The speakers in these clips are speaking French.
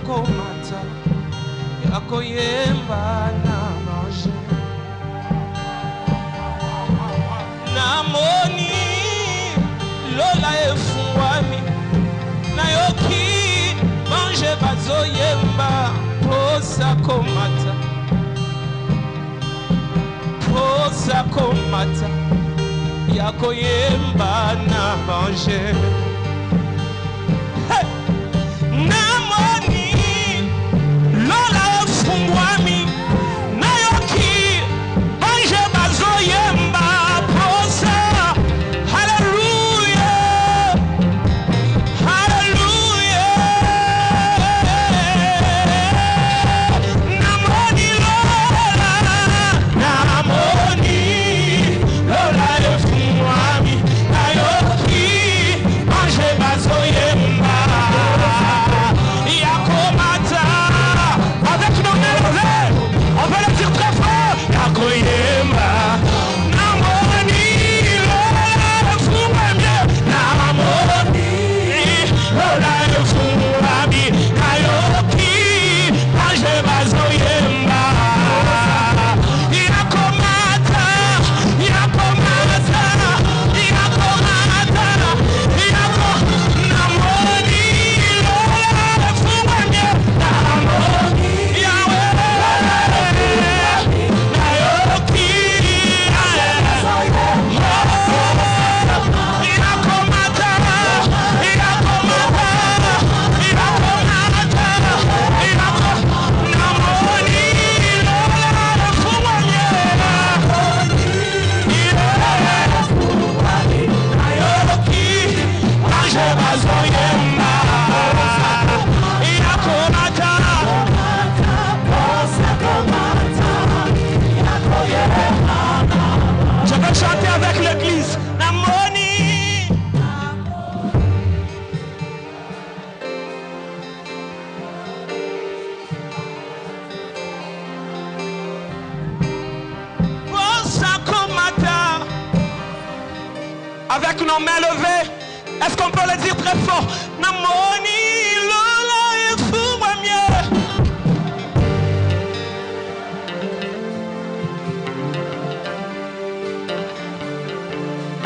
komata yakoyemba na manger namoni lola efungwami nayoki bange bazoyemba posa komata yakoyemba na manger namoni lola efungwami nayoki bange bazoyemba posa haleluya haleluya namoni lola efungwami nayoki bange bazoyemba yakomata avec nos mains levées on va le dire très fort yakoyemba namoni lola efungwami namoni lola efungwami nayoki bange bazoyemba yakomata namoni lola efungwami namoni nayoki je vais chanter avec l'église. Namoni. Avec nos mains levées, est-ce qu'on peut le dire très fort? Namoni lola efungwami.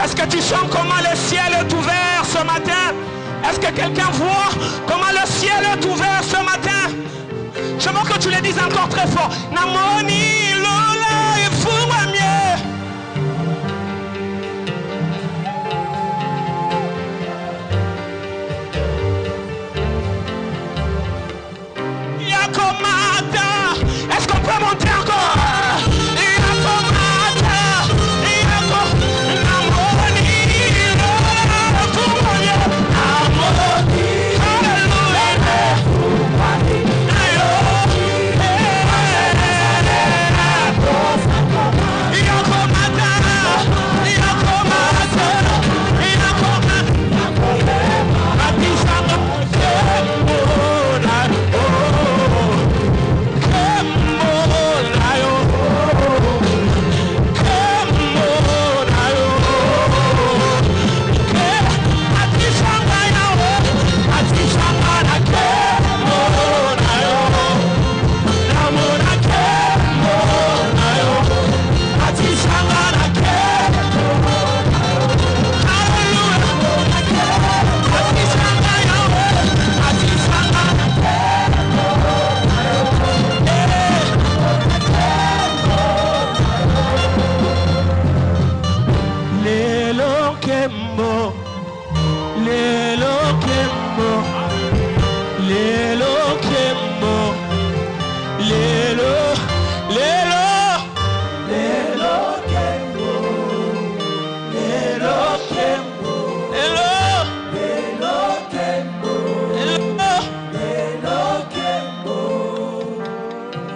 Est-ce que tu sens comment le ciel est ouvert ce matin? Est-ce que quelqu'un voit comment le ciel est ouvert ce matin? Je veux que tu le dises encore très fort. Namoni lola efungwami. Yakomata. Est-ce qu'on peut monter encore?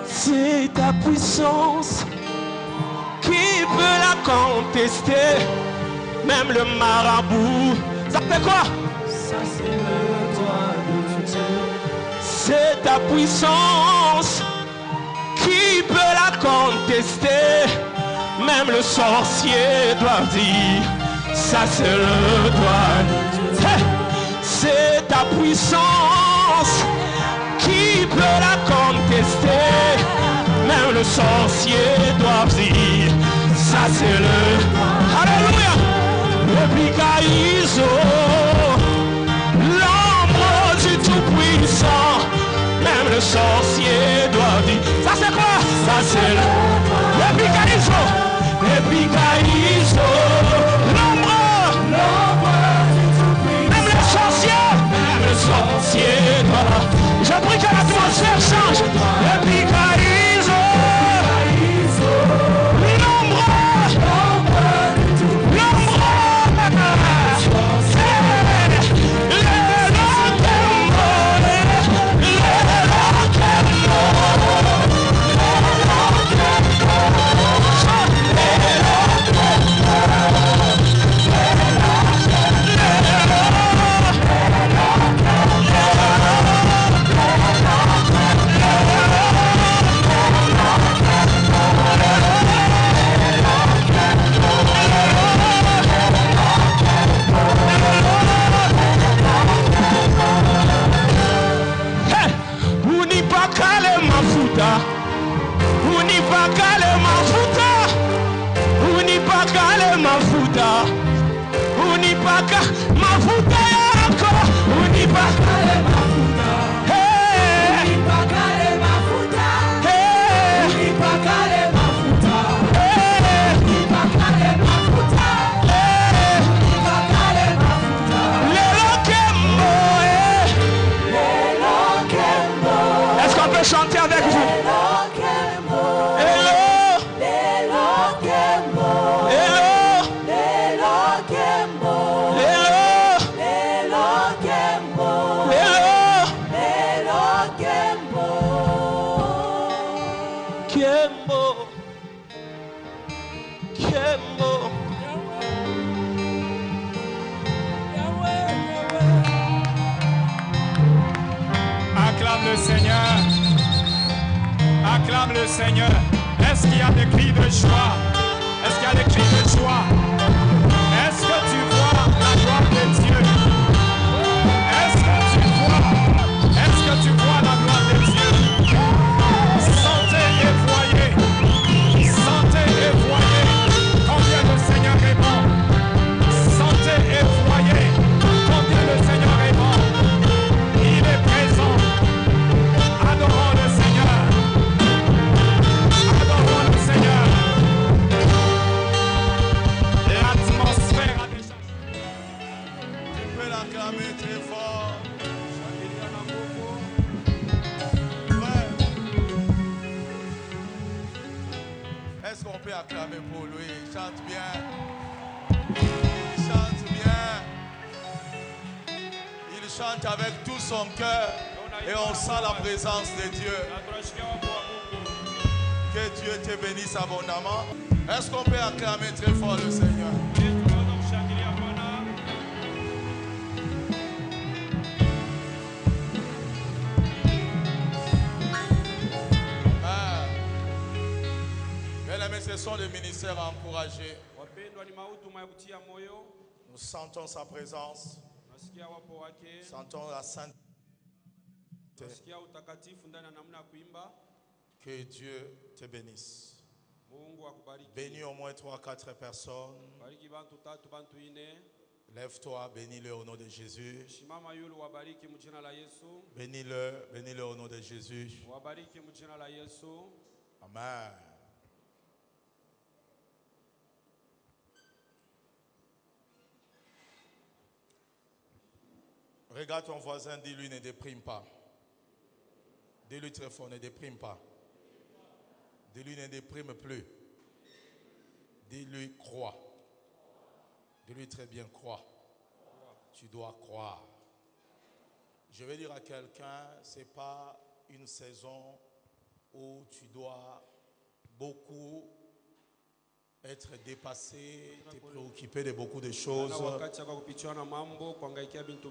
C'est ta puissance qui peut la contester, même le marabout. Ça fait quoi? Ça c'est le doigt de Dieu. C'est ta puissance qui peut la contester, même le sorcier doit dire. Ça c'est le doigt de Dieu. C'est ta puissance qui qui peut la contester? Même le sorcier doit dire, ça c'est le... Alléluia! Le Picaïso, l'ombre du Tout-Puissant, même le sorcier doit dire, ça c'est quoi? Ça c'est le Picaïso, le Picaïso, l'ombre du Tout-Puissant, même le sorcier doit. Je prie que l'atmosphère change. Le Picaïso, l'ombre, chanter avec vous. Acclame le Seigneur. Acclame le Seigneur. Est-ce qu'il y a des cris de joie? Est-ce qu'il y a des cris de joie? Est-ce que tu vois la gloire de Dieu? Est-ce que tu vois la gloire de Dieu? Sentez et voyez. Sentez et voyez combien le Seigneur est bon. Sentez et voyez combien le Seigneur est bon. Il est présent. Adorons le Seigneur. Adorons le Seigneur. L'atmosphère a déjà... Tu peux l'acclamer très fort. Ouais. Est-ce qu'on peut acclamer pour lui? Il chante bien. Il chante bien. Il chante avec tout son cœur. Et on sent la présence de Dieu. Que Dieu te bénisse abondamment. Est-ce qu'on peut acclamer très fort le Seigneur? Bien-aimés, ce sont les ministères à encourager. Nous sentons sa présence. Nous sentons la sainteté. Que Dieu te bénisse. Bénis au moins 3-4 personnes. Lève-toi, bénis-le au nom de Jésus. Bénis-le au nom de Jésus. Amen. Regarde ton voisin, dis-lui ne déprime pas. Dis-lui très fort, ne déprime pas. Dis-lui ne déprime plus. Dis-lui crois. Dis-lui très bien crois. Tu dois croire. Je vais dire à quelqu'un, ce n'est pas une saison où tu dois beaucoup être dépassé, te préoccuper de beaucoup de choses.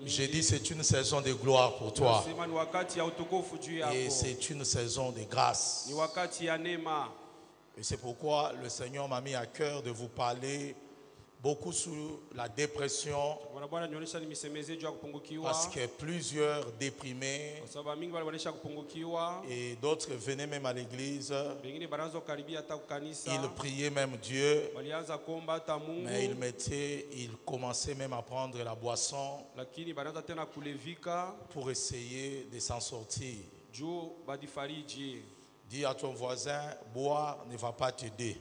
J'ai dit c'est une saison de gloire pour toi. Et c'est une saison de grâce. Et c'est pourquoi le Seigneur m'a mis à cœur de vous parler beaucoup sous la dépression parce que plusieurs déprimés et d'autres venaient même à l'église. Ils priaient même Dieu, mais ils commençaient même à prendre la boisson pour essayer de s'en sortir. Dis à ton voisin, boire ne va pas t'aider.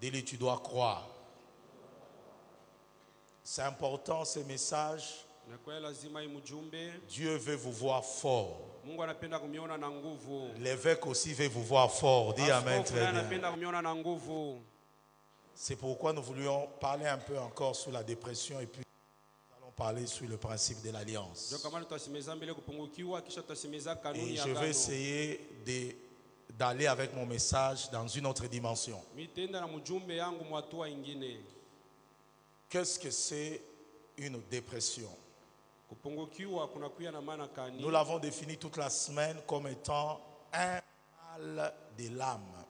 Dis-lui, tu dois croire. C'est important ce message. Dieu veut vous voir fort. L'évêque aussi veut vous voir fort. Dis amen très bien. C'est pourquoi nous voulions parler un peu encore sur la dépression et puis nous allons parler sur le principe de l'alliance. Et je vais essayer d'aller avec mon message dans une autre dimension. Qu'est-ce que c'est une dépression? Nous l'avons défini toute la semaine comme étant un mal de l'âme,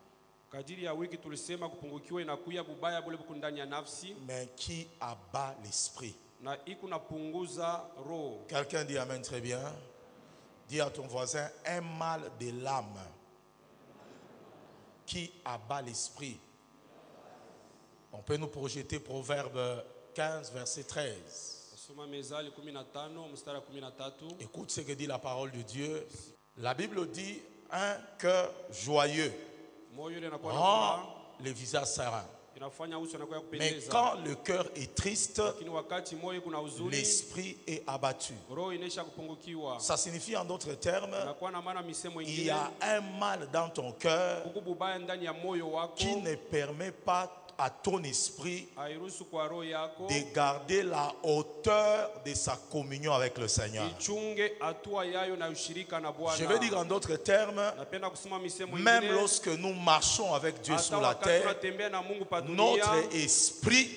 mais qui abat l'esprit. Quelqu'un dit amen très bien. Dis à ton voisin, un mal de l'âme qui abat l'esprit. On peut nous projeter Proverbe 15, verset 13. Écoute ce que dit la parole de Dieu. La Bible dit, un cœur joyeux rend le visage serein. Mais quand le cœur est triste, l'esprit est abattu. Ça signifie en d'autres termes, il y a un mal dans ton cœur qui ne permet pas à ton esprit de garder la hauteur de sa communion avec le Seigneur. Je veux dire en d'autres termes, même lorsque nous marchons avec Dieu sur la terre, notre esprit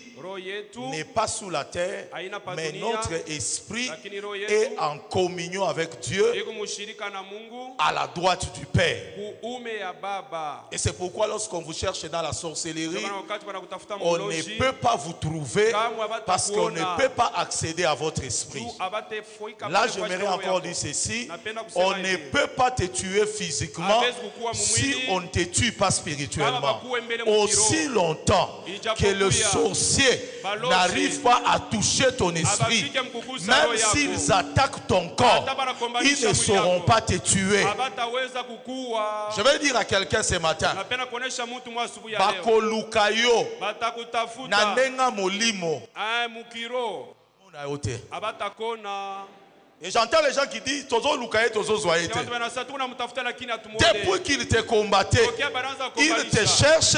n'est pas sous la terre, mais notre esprit est en communion avec Dieu à la droite du Père. Et c'est pourquoi lorsqu'on vous cherche dans la sorcellerie, on ne peut pas vous trouver parce qu'on ne peut pas accéder à votre esprit. Là, j'aimerais encore dire ceci. On ne peut pas te tuer physiquement si on ne te tue pas spirituellement. Aussi longtemps que le sorcier n'arrive pas à toucher ton esprit, même s'ils attaquent ton corps, ils ne sauront pas te tuer. Je vais dire à quelqu'un ce matin, bakolukayo na ndenga molimo. Et j'entends les gens qui disent Tozo Lukaye, Tozo Zoaye. Depuis qu'ils te combattaient, ils te cherchent,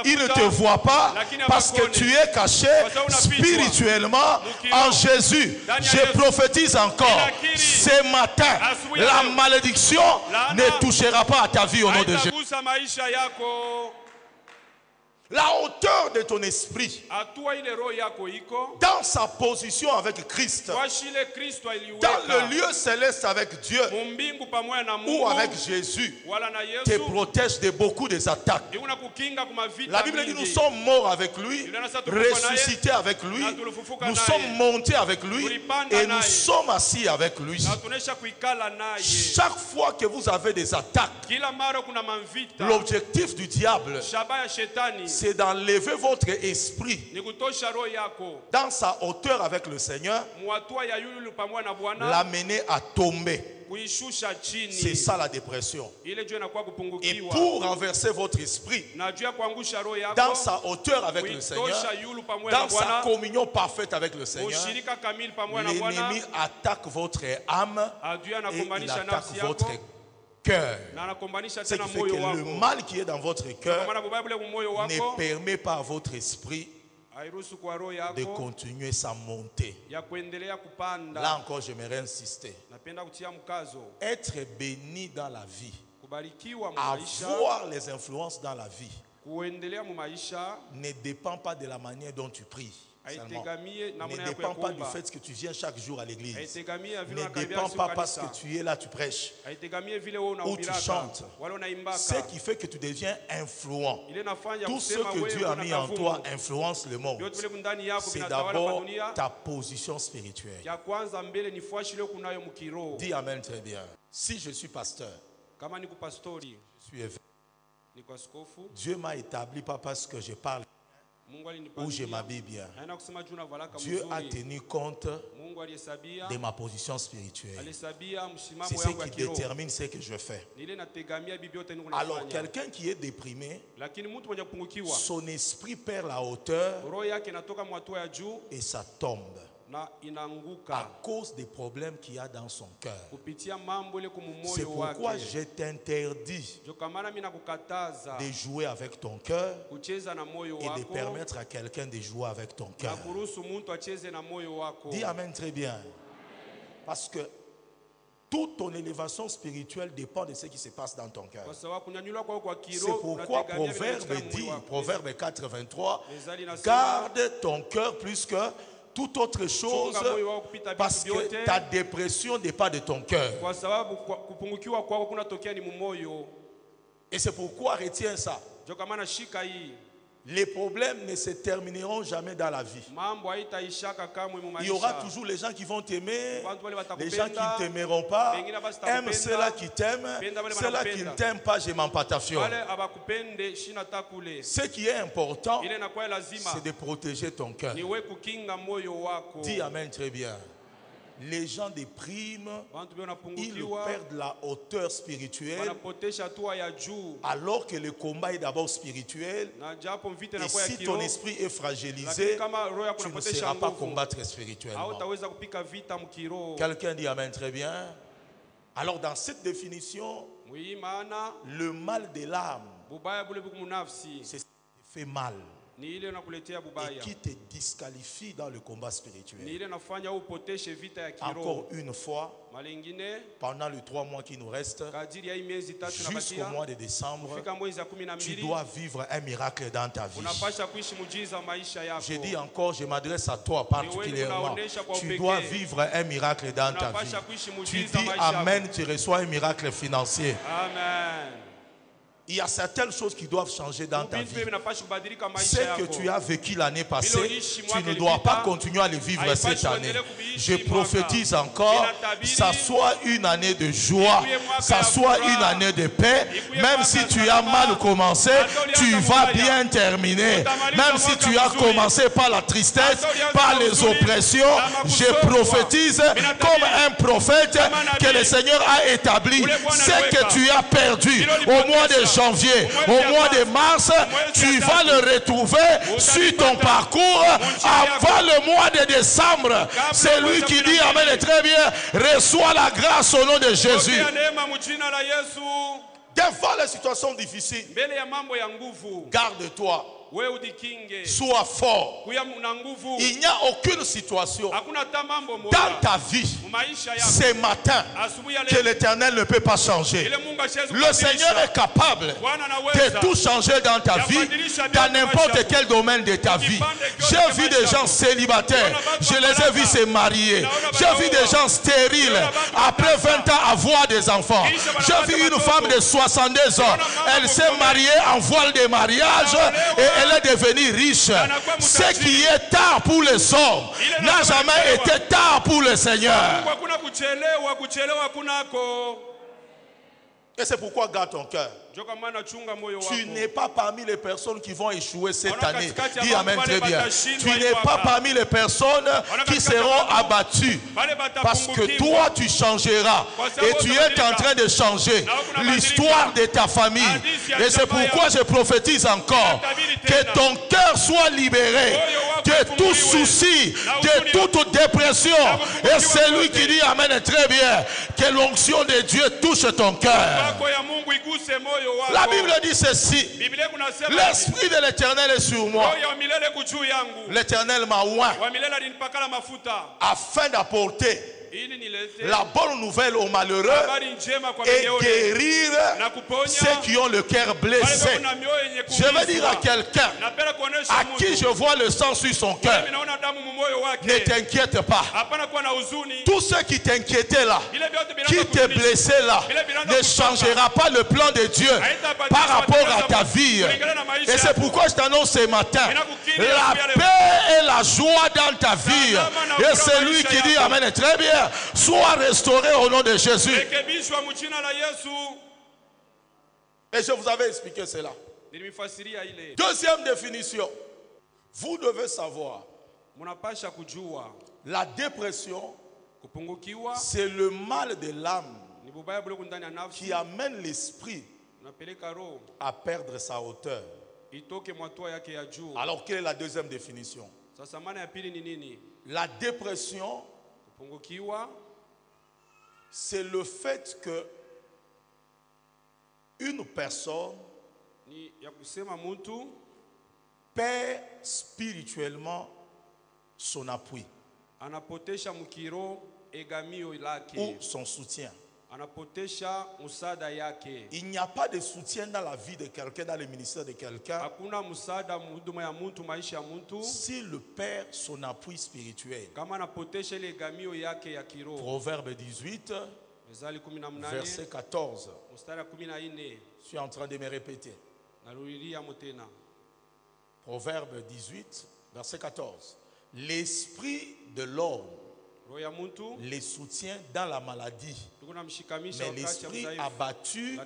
ils ne te voient pas parce que tu es caché spirituellement en Jésus. Je prophétise encore ce matin, la malédiction ne touchera pas à ta vie au nom de Jésus. La hauteur de ton esprit dans sa position avec Christ, dans le lieu céleste avec Dieu ou avec Jésus, te protège de beaucoup des attaques. La Bible dit nous sommes morts avec lui, ressuscités avec lui, nous sommes montés avec lui et nous sommes assis avec lui. Chaque fois que vous avez des attaques, l'objectif du diable, c'est d'enlever votre esprit dans sa hauteur avec le Seigneur, l'amener à tomber. C'est ça la dépression. Et pour renverser votre esprit dans sa hauteur avec le Seigneur, dans sa communion parfaite avec le Seigneur, l'ennemi attaque votre âme et il attaque votre cœur. Ce qui fait que le mal qui est dans votre cœur ne permet pas à votre esprit de continuer sa montée. Là encore, j'aimerais insister. Être béni dans la vie, avoir les influences dans la vie, ne dépend pas de la manière dont tu pries. Seulement. Ne dépend pas du fait que tu viens chaque jour à l'église. Ne dépend pas parce que tu es là, tu prêches ou tu chantes. Ce qui fait que tu deviens influent. Tout ce que Dieu a mis en toi influence le monde. C'est d'abord ta position spirituelle. Dis amen très bien. Si je suis pasteur, je suis évêque. Dieu m'a établi pas parce que je parle ou je m'habille bien. Dieu a tenu compte de ma position spirituelle. C'est ce qui détermine ce que je fais. Alors quelqu'un qui est déprimé, son esprit perd la hauteur et ça tombe à cause des problèmes qu'il y a dans son cœur. C'est pourquoi je t'interdis de jouer avec ton cœur et de permettre à quelqu'un de jouer avec ton cœur. Dis amen très bien. Parce que toute ton élévation spirituelle dépend de ce qui se passe dans ton cœur. C'est pourquoi Proverbe dit, Proverbe 4, 23, garde ton cœur plus que toute autre chose, parce que ta dépression n'est pas de ton cœur. Et c'est pourquoi retiens ça. Les problèmes ne se termineront jamais dans la vie. Il y aura toujours les gens qui vont t'aimer, les gens qui ne t'aimeront pas. Aime ceux-là qui t'aiment, ceux-là qui ne t'aiment pas, je m'en patafio. Ce qui est important, c'est de protéger ton cœur. Dis amen très bien. Les gens dépriment, ils perdent la hauteur spirituelle, alors que le combat est d'abord spirituel. Et si ton esprit est fragilisé, tu ne seras pas combattre spirituellement. Quelqu'un dit amen très bien. Alors dans cette définition, le mal de l'âme, c'est ce qui fait mal et qui te disqualifie dans le combat spirituel. Encore une fois, pendant les 3 mois qui nous restent, jusqu'au mois de décembre, tu dois vivre un miracle dans ta vie. Je dis encore, je m'adresse à toi particulièrement. Tu dois vivre un miracle dans ta vie. Tu dis amen, tu reçois un miracle financier. Amen. Il y a certaines choses qui doivent changer dans ta vie. Ce que tu as vécu l'année passée, tu ne dois pas continuer à le vivre cette année. Je prophétise encore, ça soit une année de joie, ça soit une année de paix. Même si tu as mal commencé, tu vas bien terminer. Même si tu as commencé par la tristesse, par les oppressions, je prophétise comme un prophète que le Seigneur a établi. Ce que tu as perdu au mois de janvier, au mois de mars, tu vas le retrouver sur ton parcours avant le mois de décembre. C'est lui qui dit amen, et très bien, reçois la grâce au nom de Jésus. Devant les situations difficiles, garde-toi. Sois fort. Il n'y a aucune situation dans ta vie ce matin que l'Éternel ne peut pas changer. Le Seigneur est capable de tout changer dans ta vie, dans n'importe quel domaine de ta vie. J'ai vu des gens célibataires, je les ai vus se marier. J'ai vu des gens stériles après 20 ans avoir des enfants. J'ai vu une femme de 62 ans, elle s'est mariée en voile de mariage et elle est devenue riche. Ce qui est tard pour les hommes n'a jamais été tard pour le Seigneur. Et c'est pourquoi garde ton cœur. Tu n'es pas parmi les personnes qui vont échouer cette année. Dis amen très bien. Tu n'es pas parmi les personnes qui seront abattues. Parce que toi tu changeras. Et tu es en train de changer l'histoire de ta famille. Et c'est pourquoi je prophétise encore que ton cœur soit libéré de tout souci, de toute dépression. Et c'est lui qui dit amen très bien, que l'onction de Dieu touche ton cœur. La Bible dit ceci: l'Esprit de l'Éternel est sur moi. L'Éternel m'a oint afin d'apporter la bonne nouvelle aux malheureux et guérir ceux qui ont le cœur blessé. Je veux dire à quelqu'un à qui je vois le sang sur son cœur, ne t'inquiète pas. Tout ce qui t'inquiétait là, qui te blessait là, ne changera pas le plan de Dieu par rapport à ta vie. Et c'est pourquoi je t'annonce ce matin, la paix et la joie dans ta vie. Et c'est lui qui dit amen, très bien, sois restauré au nom de Jésus. Et je vous avais expliqué cela. Deuxième définition, vous devez savoir, la dépression, c'est le mal de l'âme qui amène l'esprit à perdre sa hauteur. Alors quelle est la deuxième définition? La dépression, c'est le fait que une personne perd spirituellement son appui ou son soutien. Il n'y a pas de soutien dans la vie de quelqu'un, dans le ministère de quelqu'un, s'il perd son appui spirituel. Proverbe 18, verset 14. Je suis en train de me répéter. Proverbe 18, verset 14. L'esprit de l'homme les soutient dans la maladie, mais l'esprit abattu,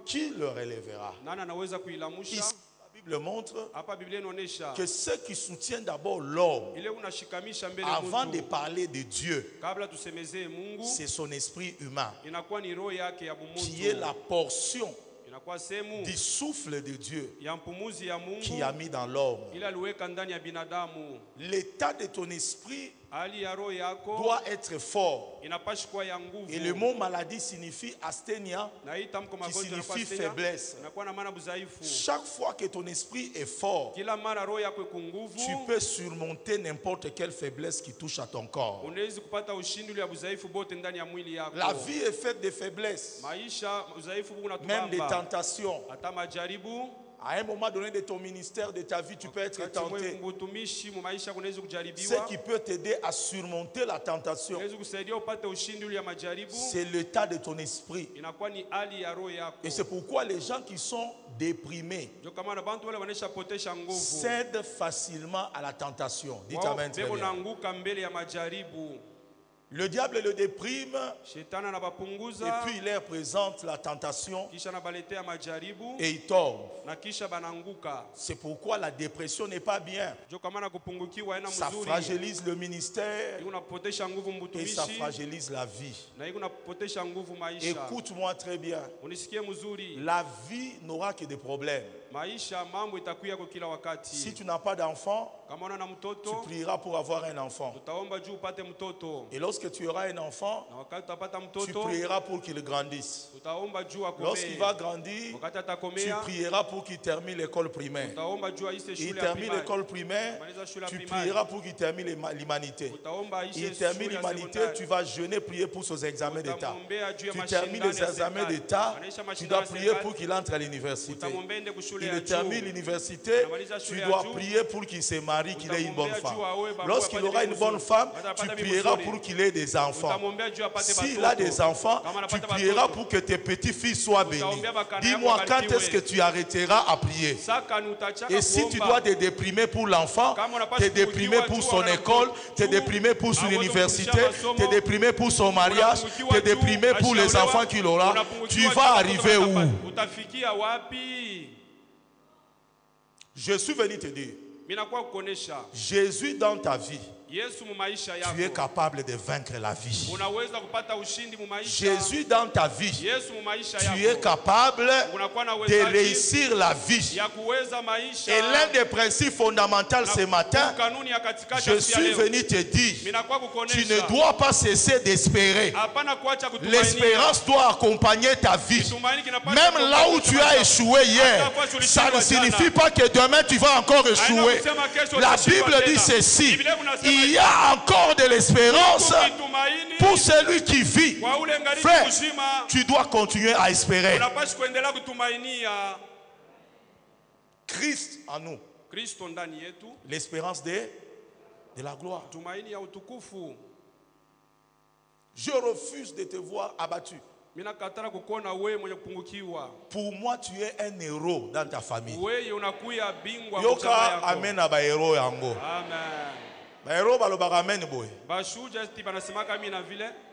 qui le relèvera? Ici, la Bible montre que ceux qui soutiennent d'abord l'homme, avant de parler de Dieu, c'est son esprit humain, qui est la portion du souffle de Dieu qui a mis dans l'homme. L'état de ton esprit doit être fort. Et le mot maladie signifie asthénia, qui signifie faiblesse. Chaque fois que ton esprit est fort, tu peux surmonter n'importe quelle faiblesse qui touche à ton corps. La vie est faite de faiblesses, même des tentations. À un moment donné de ton ministère, de ta vie, tu peux être tenté. Ce qui peut t'aider à surmonter la tentation, c'est l'état de ton esprit. Et c'est pourquoi les gens qui sont déprimés cèdent facilement à la tentation. Dites amen très bien. Le diable le déprime et puis il leur présente la tentation et il tombe. C'est pourquoi la dépression n'est pas bien. Ça fragilise le ministère et ça fragilise la vie. Écoute-moi très bien. La vie n'aura que des problèmes. Si tu n'as pas d'enfant, tu prieras pour avoir un enfant. Et lorsque tu auras un enfant, tu prieras pour qu'il grandisse. Lorsqu'il va grandir, tu prieras pour qu'il termine l'école primaire. Il termine l'école primaire, tu prieras pour qu'il termine l'humanité. Il termine l'humanité, tu vas jeûner, prier pour ses examens d'État. Tu termines les examens d'État, tu dois prier pour qu'il entre à l'université. Il termine l'université, tu dois prier pour qu'il se marie, qu'il ait une bonne femme. Lorsqu'il aura une bonne femme, tu prieras pour qu'il ait des enfants. S'il a des enfants, tu prieras pour que tes petits-filles soient bénis. Dis-moi, quand est-ce que tu arrêteras à prier? Et si tu dois te déprimer pour l'enfant, te déprimer pour son école, te déprimer pour son université, te déprimer pour son mariage, te déprimer pour les enfants qu'il aura, tu vas arriver où? Je suis venu te dire, Jésus dans ta vie, tu es capable de vaincre la vie. Jésus dans ta vie, tu es capable de réussir la vie. Et l'un des principes fondamentaux ce matin, je suis venu te dire, tu ne dois pas cesser d'espérer. L'espérance doit accompagner ta vie. Même là où tu as échoué hier, ça ne signifie pas que demain tu vas encore échouer. La Bible dit ceci, il Il y a encore de l'espérance pour celui qui vit. Frère, tu dois continuer à espérer. Christ en nous. L'espérance de la gloire. Je refuse de te voir abattu. Pour moi, tu es un héros dans ta famille. Yoka amen aba héros yango. Amen. Héros balobaka amen boy.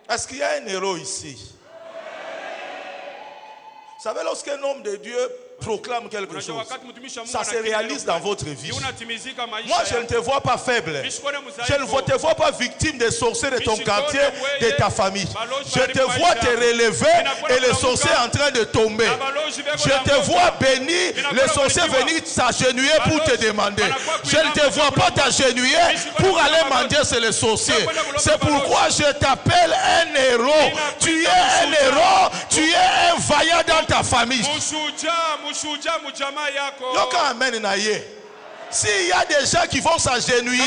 Est-ce qu'il y a un héros ici? Vous savez, lorsqu'un homme de Dieu proclame quelque chose, ça se réalise dans votre vie. Moi, je ne te vois pas faible. Je ne te vois pas victime des sorciers de ton quartier, de ta famille. Je te vois te relever et les sorciers en train de tomber. Je te vois béni, les sorciers venir s'agenouiller pour te demander. Je ne te vois pas t'agenouiller pour aller mendier sur les sorciers. C'est pourquoi je t'appelle un héros. Tu es un héros, tu es un vaillant dans ta famille. S'il y a des gens qui vont s'agenouiller,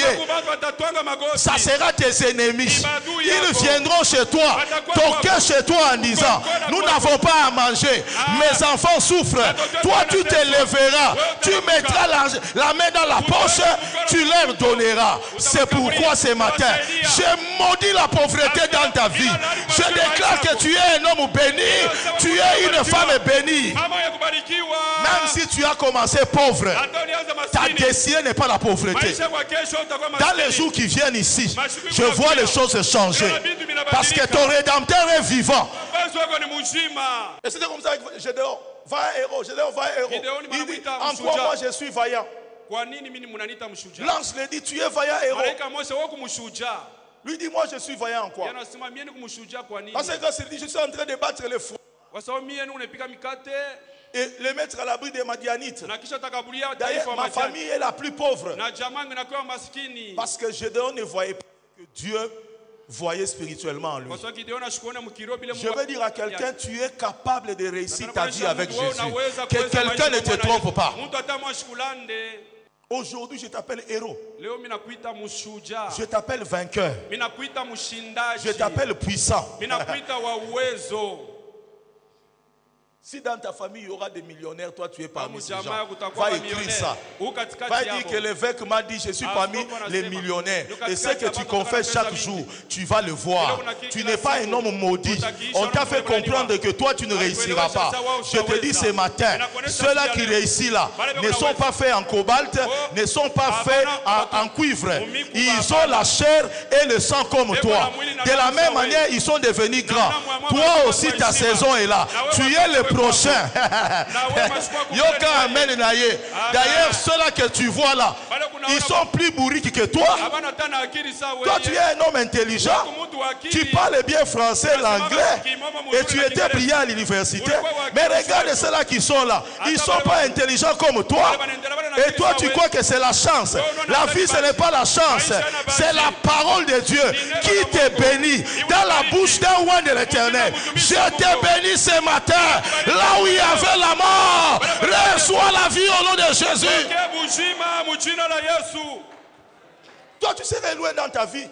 ça sera tes ennemis. Ils viendront chez toi, toquer chez toi en disant, nous n'avons pas à manger, mes enfants souffrent. Toi tu te lèveras, tu mettras la main dans la poche, tu leur donneras. C'est pourquoi ce matin, je maudis la pauvreté dans ta vie. Je déclare que tu es un homme béni, tu es une femme bénie. Même si tu as commencé pauvre, ta destinée n'est pas la pauvreté. Dans les jours qui viennent ici, je vois les choses changer. Parce que ton Rédempteur est vivant. Et c'était comme ça avec Gédéon. Va un héros, Gédéon va un héros. Il dit, en quoi moi je suis vaillant? L'ange lui dit, tu es vaillant héros. Lui dit, moi je suis vaillant en quoi? Parce que je suis en train de battre les fous et les mettre à l'abri des Madianites. D'ailleurs, ma famille est la plus pauvre. Parce que Gédéon ne voyait pas que Dieu voyait spirituellement en lui. Je veux dire à quelqu'un, tu es capable de réussir ta vie avec Jésus. Que quelqu'un ne te trompe pas. Aujourd'hui, je t'appelle héros. Je t'appelle vainqueur. Je t'appelle puissant. Si dans ta famille il y aura des millionnaires, toi tu es parmi ces gens. Va écrire ça. Va dire que l'évêque m'a dit je suis parmi les millionnaires. Et ce que tu confesses chaque jour, tu vas le voir. Tu n'es pas un homme maudit. On t'a fait comprendre que toi tu ne réussiras pas. Je te dis ce matin, ceux-là qui réussissent là ne sont pas faits en cobalt, ne sont pas faits en cuivre. Ils ont la chair et le sang comme toi. De la même manière, ils sont devenus grands. Toi aussi ta saison est là. Tu es le prochain. Yoka amen naye. D'ailleurs, ceux-là que tu vois là, ils sont plus bourriques que toi. Toi, tu es un homme intelligent. Tu parles bien français, l'anglais. Et tu étais brillant à l'université. Mais regarde ceux-là qui sont là. Ils ne sont pas intelligents comme toi. Et toi, tu crois que c'est la chance. La vie, ce n'est pas la chance. C'est la parole de Dieu qui te bénit dans la bouche d'un roi de l'Éternel. Je te bénis ce matin. Là où il y avait la mort, reçois la vie au nom de Jésus. Toi, tu serais loin dans ta vie.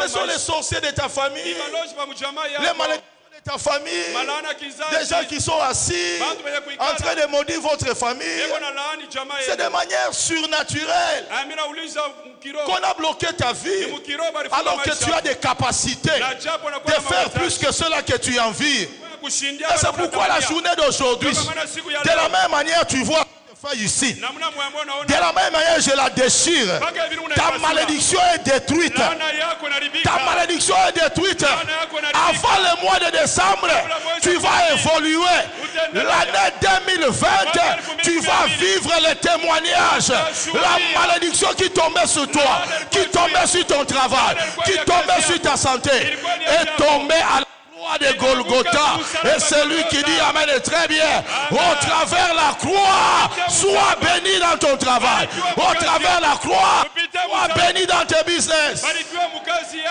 Ce sont les sorciers de ta famille, les malédictions de ta famille, des gens qui sont assis en train de maudire votre famille. C'est de manière surnaturelle qu'on a bloqué ta vie, alors que tu as des capacités de faire plus que ceux-là que tu envies. Et c'est pourquoi la journée d'aujourd'hui, de la même manière, tu vois ici, de la même manière, je la déchire. Ta malédiction est détruite. Ta malédiction est détruite. Avant le mois de décembre, tu vas évoluer. L'année 2020, tu vas vivre les témoignages. La malédiction qui tombait sur toi, qui tombait sur ton travail, qui tombait sur ta santé, est tombée à la de Golgotha. Et celui qui dit amen est très bien. Au travers la croix, sois béni dans ton travail. Au travers la croix, sois béni dans tes business. Il n'y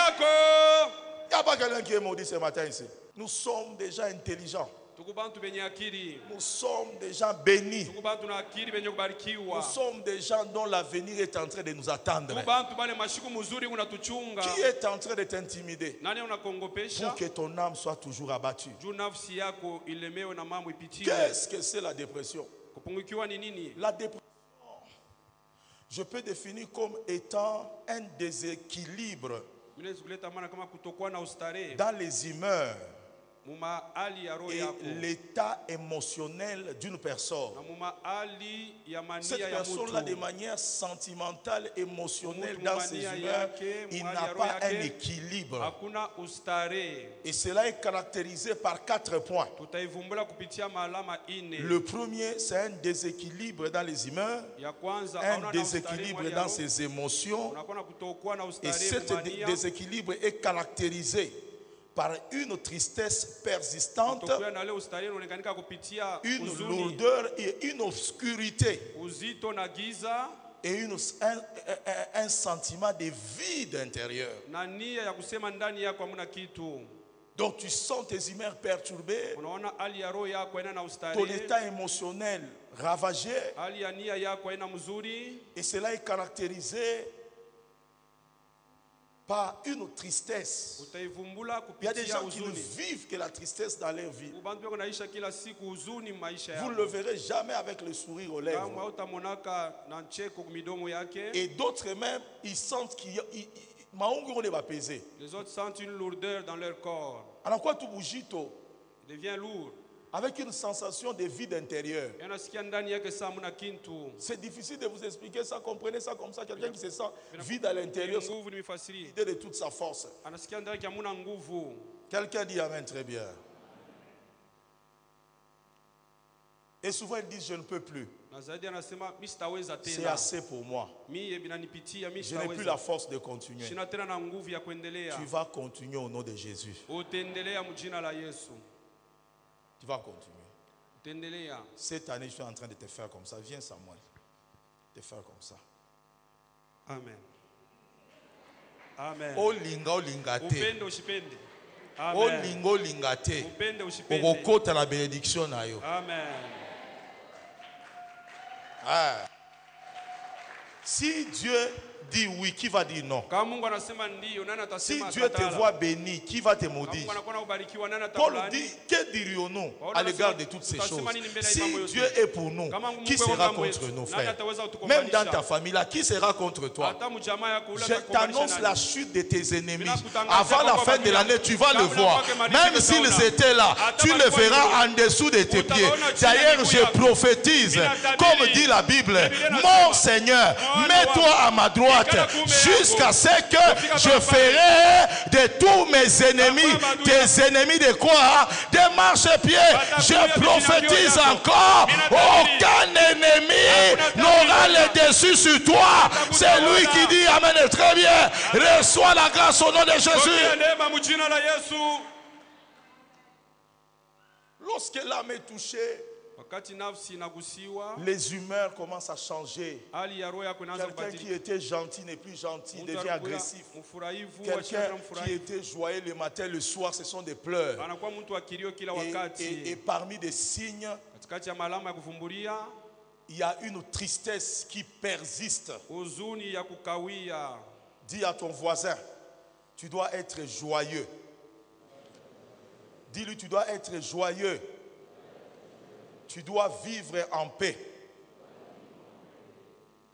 a pas quelqu'un qui est maudit ce matin ici. Nous sommes déjà intelligents. Nous sommes des gens bénis. Nous sommes des gens dont l'avenir est en train de nous attendre. Qui est en train de t'intimider pour que ton âme soit toujours abattue? Qu'est-ce que c'est la dépression? La dépression, je peux définir comme étant un déséquilibre dans les humeurs et l'état émotionnel d'une personne. Cette personne-là, de manière sentimentale, émotionnelle, dans ses humeurs, il n'a pas un équilibre. Et cela est caractérisé par 4 points. Le premier, c'est un déséquilibre dans les humeurs, un déséquilibre dans ses émotions. Et ce déséquilibre est caractérisé par une tristesse persistante, une lourdeur et une obscurité, et un sentiment de vide intérieur. Donc tu sens tes humeurs perturbées, ton état émotionnel ravagé, et cela est caractérisé par une tristesse. Il y a des gens qui ne vivent que la tristesse dans leur vie. Vous ne le verrez jamais avec le sourire aux lèvres. Et d'autres même, ils sentent qu'ils va peser. Les autres sentent une lourdeur dans leur corps. Alors quoi tu bouges, il devient lourd. Avec une sensation de vide intérieur. C'est difficile de vous expliquer ça. Comprenez ça comme ça. Quelqu'un qui se sent vide à l'intérieur, de toute sa force. Quelqu'un dit amen très bien. Et souvent ils disent je ne peux plus. C'est assez pour moi. Je n'ai plus la force de continuer. Tu vas continuer au nom de Jésus. Tu vas continuer. Cette année, je suis en train de te faire comme ça. Viens, Samuel. Te faire comme ça. Amen. Amen. Olingate. Olingate. Okokota la bénédiction na yo. Amen. Ah. Si Dieu dit oui, qui va dire non? Si Dieu te voit béni, qui va te maudire? Paul dit, que dirions-nous à l'égard de toutes ces choses? Si Dieu est pour nous, qui sera contre nous, frères? Même dans ta famille, là, qui sera contre toi? Je t'annonce la chute de tes ennemis. Avant la fin de l'année, tu vas le voir. Même s'ils étaient là, tu le verras en dessous de tes pieds. D'ailleurs, je prophétise, comme dit la Bible, mon Seigneur, mets-toi à ma droite, jusqu'à ce que je ferai de tous mes ennemis, des ennemis de quoi? Des marchepieds. Je prophétise encore, aucun ennemi n'aura le dessus sur toi. C'est lui qui dit amen, très bien. Reçois la grâce au nom de Jésus. Lorsque l'âme est touchée, les humeurs commencent à changer. Quelqu'un qui était gentil n'est plus gentil, devient agressif. Quelqu'un qui était joyeux le matin, le soir, ce sont des pleurs. Et parmi des signes, il y a une tristesse qui persiste. Dis à ton voisin, tu dois être joyeux. Dis-lui, tu dois être joyeux. Tu dois vivre en paix.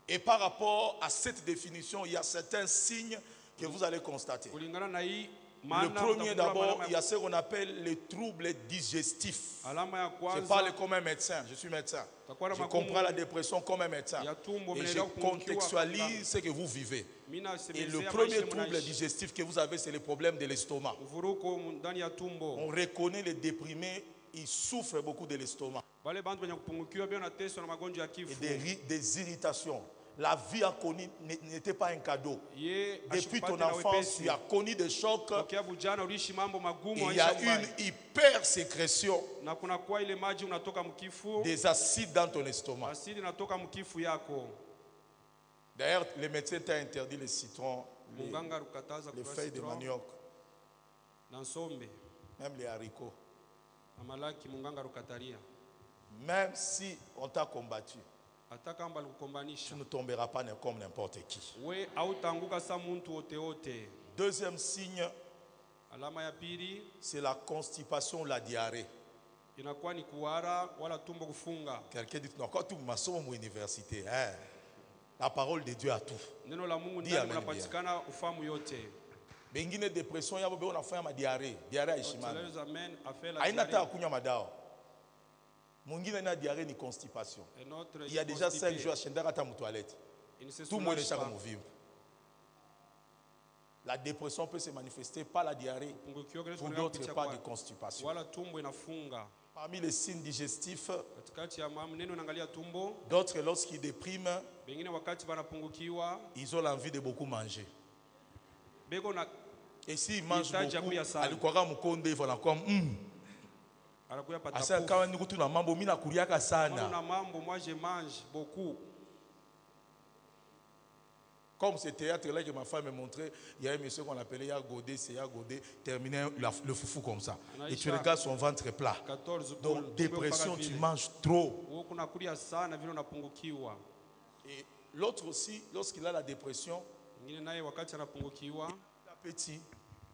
Et par rapport à cette définition, il y a certains signes que vous allez constater. Le premier d'abord, il y a ce qu'on appelle les troubles digestifs. Je parle comme un médecin, je suis médecin. Je comprends la dépression comme un médecin. Et je contextualise ce que vous vivez. Et le premier trouble digestif que vous avez, c'est le problème de l'estomac. On reconnaît les déprimés, ils souffrent beaucoup de l'estomac. Et des irritations. La vie a connu n'était pas un cadeau. Depuis ton enfance, tu as connu des chocs. Il y a une hypersécrétion des acides dans ton estomac. D'ailleurs, les médecins t'ont interdit les citrons, les feuilles de manioc, même les haricots. amalaki munganga rukataria Même si on t'a combattu, ataka amba tu lukombanisha ne tomberas pas comme n'importe qui. we autanguka sa muntu wote wote. Deuxième signe, Alama ya pili c'est la constipation ou la diarrhée. inakuwa ni kuhara wala tumbo kufunga. Quelqu'un dit, non, quand tu m'assois à l'université, hein, la parole de Dieu a tout. Neno la Mungu Dis ndani amen mnapatikana ufahamu yote. Bengine dépression, il y a besoin d'affaire ma diarrhée. Diarrhée ishimana. Tellers amen affaire la Aina ta diarrhée. kunya madawa. Mungine na diarrhée ni constipation. Et notre Il y a déjà 5 jours à Chendara ta toilette. il ne se Tout le monde est soulage chaque pas. mot vivre. La dépression peut se manifester par la diarrhée, Pungukiwa kile pour tunaona d'autres picha par kwa- de constipation. wala tumbo inafunga. Parmi les signes digestifs, Katikati ya neno inaangalia tumbo, d'autres lorsqu'ils dépriment, bengine wakati banapungukiwa ils ont l'envie de beaucoup manger. beko na Et s'ils mangent Hitaji ya beaucoup, kuya sana. alikuwa mkonde ils vont comme anakuya pata asa pufu. kama niko tu na mambo mimi nakuriaka Mwana sana. na mambo, moi je mange beaucoup. Comme ce théâtre-là que ma femme m'a montré, il y a un monsieur qu'on appelait Yagodé, c'est Yagodé, terminait le foufou comme ça. Et tu regardes son ventre plat. 14 Donc, dépression, tu manges trop. Wewe kuna kulia sana vile unapungukiwa. Et l'autre aussi, lorsqu'il a la dépression, Mwingine naye wakati anapungukiwa l'appétit.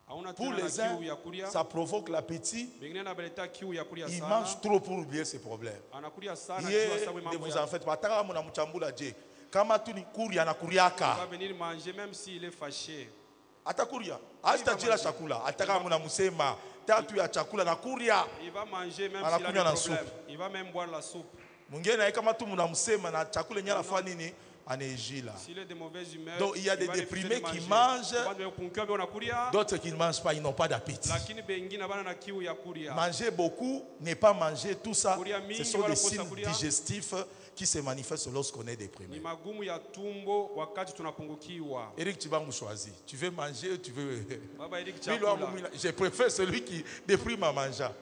hauna Pour tena na les uns, kiu ya kulia. ça provoque l'appétit. Bengine anabaleta kiu ya kulia Il sana. mange trop pour oublier ses problèmes. Anakulia sana Yeah, kiwa sababu ne mambo vous ya. en faites pas. Taka muna mchambula je. Kama tu ni kuria na kuriaka. Va venir manger même s'il est fâché. Atakuria. Asitajira chakula. Ataka muna musema. Tatu ya chakula na kuria. Il va manger même Anakunywa s'il a na des problèmes. soupe. Il va même boire la soupe. Mwingine na kama tu muna musema na chakula nyala fani ni anejila. S'il est de mauvaise humeur, Donc, il y a des va refuser déprimés de qui manger. mangent. Watu wapungukiwa bwana kulia, D'autres qui ne mangent pas, ils n'ont pas d'appétit. lakini bengine bana na kiu ya kulia. Manger beaucoup, ne pas manger, tout ça, Kuria mingi, ce sont wala des kosa signes kuria. digestifs qui se manifestent lorsqu'on est Ni déprimé. magumu ya tumbo wakati tunapungukiwa. Eric, tu vas me choisir. Tu veux manger ou tu veux... Baba Eric Lui, là, chakula. je préfère celui qui déprime en mangeant.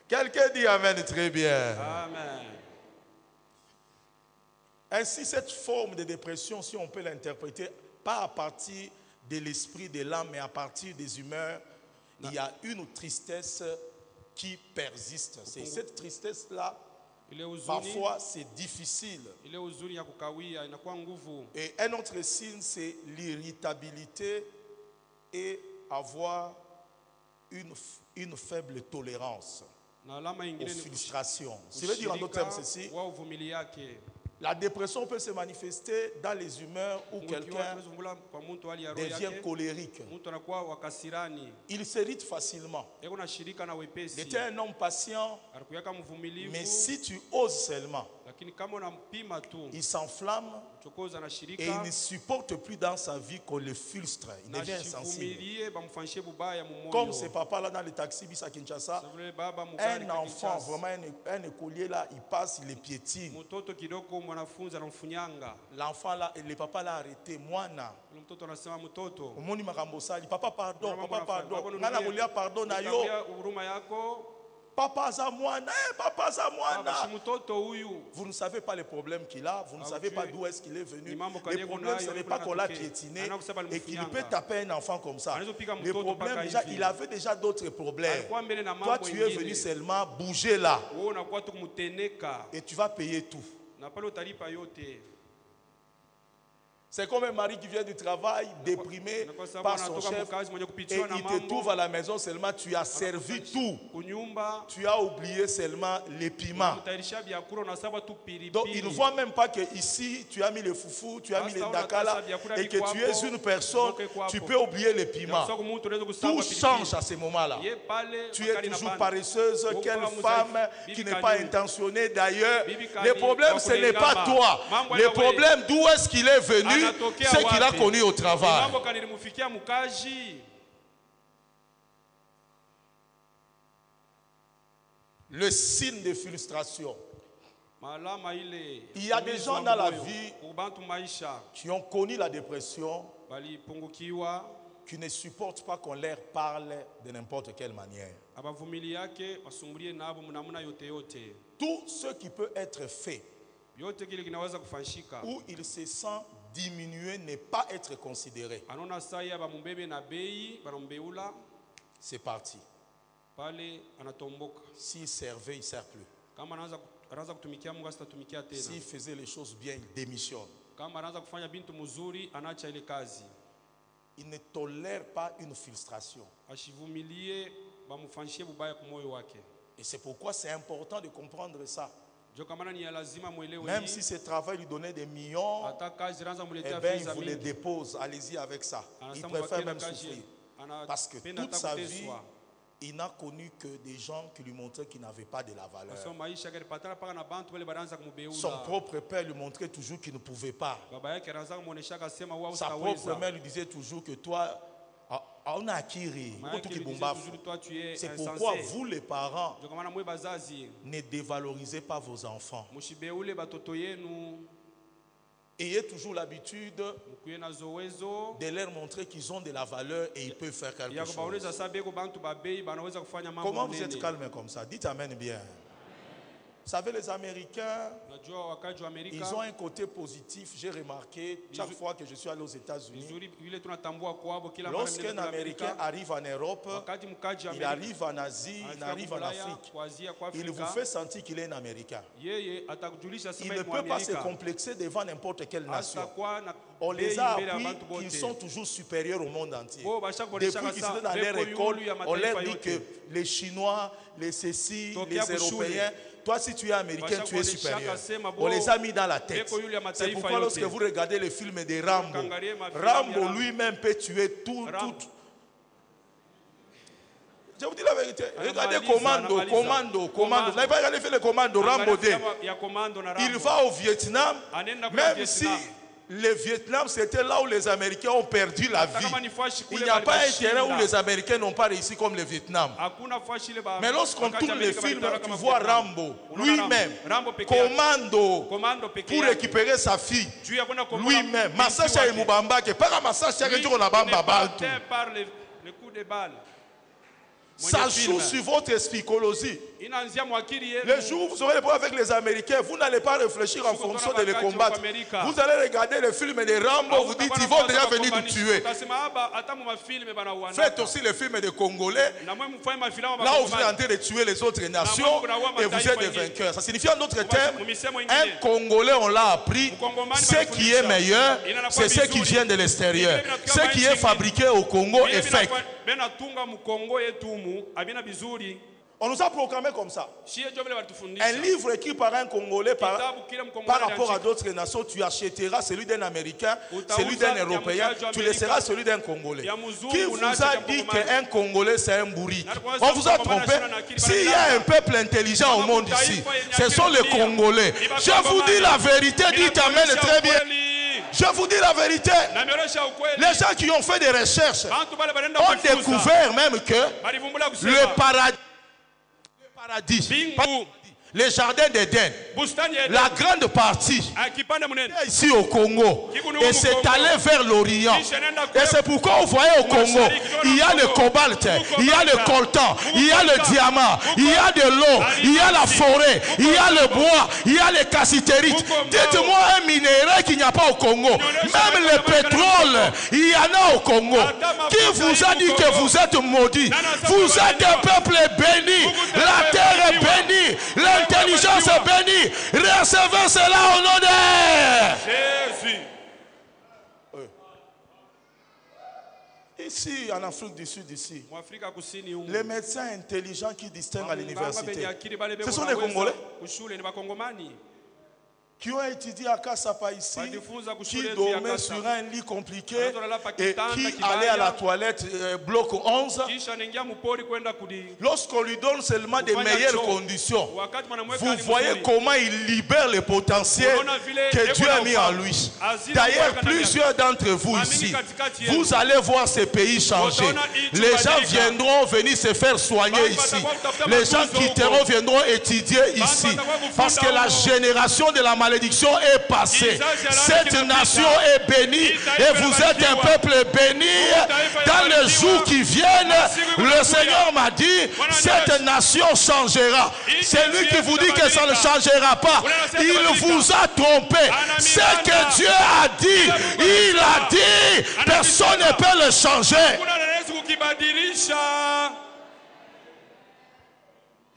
Quelqu'un dit Amen, très bien. Amen. Ainsi, cette forme de dépression, si on peut l'interpréter, pas à partir de l'esprit, de l'âme, mais à partir des humeurs, il y a une tristesse qui persiste. C'est cette tristesse-là, Ile huzuni, parfois, c'est difficile. ile huzuni ya kukawia inakuwa nguvu. Et un autre signe, c'est l'irritabilité et avoir une faible tolérance Na alama aux ingine ni frustrations. Ça veut dire en d'autres termes ceci, wa uvumili yake. la dépression peut se manifester dans les humeurs où Pungukiwa quelqu'un tunazungula kwa mtu hali ya roho devient yake. colérique. Mtu anakuwa wakasirani. Il s'irrite facilement. Eko na shirika na Il wepesi. était un homme patient, Alikuyaka mvumilivu. mais si tu oses seulement, Lakini kama unampima tu, il s'enflamme chokoza na et il shirika. ne supporte plus dans sa vie qu'on le frustre. Il Na devient insensible. shivumilie bamfanyishe bubaya mu Comme moyo. ce papa-là dans le taxi bis à Kinshasa, Savule baba mukani un kwa enfant, Kinshasa. vraiment un écolier là, il passe, il les piétine. Mtoto kidogo mwanafunzi anamfunyanga. L'enfant là, le papa l'a arrêté. Moi, Ule mtoto anasema mtoto. omoni makambo sali. Papa pardon, Mama papa mwana pardon. fanya. Ngana kolia pardon na yo. Nikamwambia huruma yako. Papa za mwana, papa za Baba mwana. si mtoto huyu. Vous ne savez pas les problèmes qu'il a, vous ne Ah, savez tu pas es- d'où est-ce qu'il est venu. Ni mambo Le kanye problème, kuna ce yo, n'est yuko pas qu'on l'a anatokea. piétiné Anakusema et qu'il alimfinyanga. peut taper un enfant comme ça. Anaweza piga Le mtoto problème, mpaka déjà, hivi. il avait déjà d'autres problèmes. Alikuwa mbele na Toi, mambo tu es ingine. venu seulement bouger là Wewe unakuwa tu kumteneka. et tu vas payer tout. Na pale utalipa yote. C'est comme un mari qui vient du travail, déprimé Inakuwa sababu par son anatoka chef, mkazi mwenye et kupitiwa na il te mambo. trouve à la maison seulement, tu as servi tout. Kunyumba. Tu as oublié seulement les piments. Mtayarisha vyakula unasaba tu pilipili. Donc, il ne voit même pas que ici, tu as mis le foufou, tu as mis le dakala, et que tu es une personne, tu peux oublier les piments. Tout change à ce moment-là. Tu es toujours paresseuse, quelle femme qui n'est pas intentionnée d'ailleurs. Le problème, ce n'est pas toi. Le problème, d'où est-ce qu'il est venu, c'est qu'il a connu au travail. Mambo kanilimufikia mkaji. Le signe de frustration. Malama ile. Il y a des gens dans la vie Ubantu maisha. qui ont connu la dépression, Balipungukiwa. qui ne supportent pas qu'on leur parle de n'importe quelle manière. Abavumili yake wasumbulie nabo mnamuna yote yote. Tout ce qui peut être fait Yote kile kinaweza kufanyika. où il se sent diminué, ne pas être considéré. Anona saya bamumbebe na bei, banambeula. C'est parti. pale anatomboka. S'il servait, il ne sert plus. Kama anaanza kutumikia Mungu asitatumikia tena. S'il faisait les choses bien, il démissionne. Kama anaanza kufanya bintu mzuri anaacha ile kazi. Il ne tolère pas une frustration. Ashivumilie bamufanyishie bubaya kwa moyo wake. Et c'est pourquoi c'est important de comprendre ça. Même si ce travail lui donnait des millions, eh bien, il vous les dépose. Allez-y avec ça. Il préfère même souffrir. Parce que toute sa vie, il n'a connu que des gens qui lui montraient qu'il n'avait pas de la valeur. Son propre père lui montrait toujours qu'il ne pouvait pas. Sa propre mère lui disait toujours que toi, on a acquis. C'est pourquoi vous les parents ne dévalorisez pas vos enfants. Ayez toujours l'habitude de leur montrer qu'ils ont de la valeur et ils peuvent faire quelque chose. Comment vous êtes calme comme ça? Dites amen bien. Vous savez, les Américains, ils ont un côté positif. J'ai remarqué, chaque fois que je suis allé aux États-Unis, lorsqu'un Américain arrive en Europe, il arrive en Asie, il arrive en Afrique, il vous fait sentir qu'il est un Américain. Il ne peut pas se complexer devant n'importe quelle nation. On les a appris qu'ils sont toujours supérieurs au monde entier. Depuis qu'ils étaient dans leur école, on leur dit que les Chinois, les ceci, les Européens, toi, si tu es américain, tu es supérieur. On les a mis dans la tête. C'est pourquoi lorsque vous regardez le film de Rambo, Rambo lui-même peut tuer tout. Je vous dis la vérité. Regardez Commando. Vous n'avez pas regardé le Commando, Rambo 2. Il va au Vietnam, même si le Vietnam, c'était là où les Américains ont perdu la vie. Il n'y a pas un terrain où les Américains n'ont pas réussi comme le Vietnam. Mais lorsqu'on tourne le film, tu vois Rambo, lui-même, Commando, pour récupérer sa fille, lui-même. Massacha et Mubamba, qui pas Massacha qui est par le coup de balle. Ça joue sur votre psychologie. Le jour où vous aurez le problème avec les Américains, vous n'allez pas réfléchir en fonction de les combattre. Vous allez regarder les films de Rambo, vous dites ils vont déjà venir nous tuer. Faites aussi les films de Congolais, là où vous êtes en train de tuer les autres nations et vous êtes des vainqueurs. Ça signifie en d'autres termes, un Congolais, on l'a appris, ce qui est meilleur, c'est ce qui vient de l'extérieur. Ce qui est fabriqué au Congo est fake. On nous a proclamé comme ça. Un livre écrit par un Congolais par rapport à d'autres nations, tu achèteras celui d'un Américain, celui d'un Européen, tu laisseras celui d'un Congolais. Qui vous a dit qu'un Congolais c'est un bourrique? On vous a trompé. S'il y a un peuple intelligent au monde ici, ce sont les Congolais. Je vous dis la vérité, dites amen très bien. Je vous dis la vérité. Les gens qui ont fait des recherches ont découvert même que le paradis, les jardins d'Éden, la grande partie est ici au Congo et c'est allé vers l'Orient. Et c'est pourquoi vous voyez au Congo, il y a le cobalt, il y a le coltan, il y a le diamant, il y a de l'eau, il y a la forêt, il y a le bois, il y a les cassitérites. Dites-moi un minerai qu'il n'y a pas au Congo. Même le pétrole, il y en a au Congo. Qui vous a dit que vous êtes maudits? Vous êtes un peuple béni. La terre est bénie. L'intelligence est bénie. Recevez cela au nom de Jésus. Ici, en Afrique du Sud, ici, les médecins intelligents qui distinguent à l'université, ce sont des Congolais qui ont étudié à Kassapa ici, qui dormaient sur un lit compliqué et qui allaient à la toilette bloc 11. Lorsqu'on lui donne seulement des meilleures conditions, vous voyez comment il libère le potentiel que Dieu a mis en lui. D'ailleurs, plusieurs d'entre vous ici, vous allez voir ces pays changer. Les gens viendront venir se faire soigner ici. Les gens quitteront, viendront étudier ici. Parce que la génération de la malédiction est passée. Cette nation est bénie et vous êtes un peuple béni. Dans les jours qui viennent, le Seigneur m'a dit, cette nation changera. C'est lui qui vous dit que ça ne changera pas. Il vous a trompé. Ce que Dieu a dit, il a dit, personne ne peut le changer.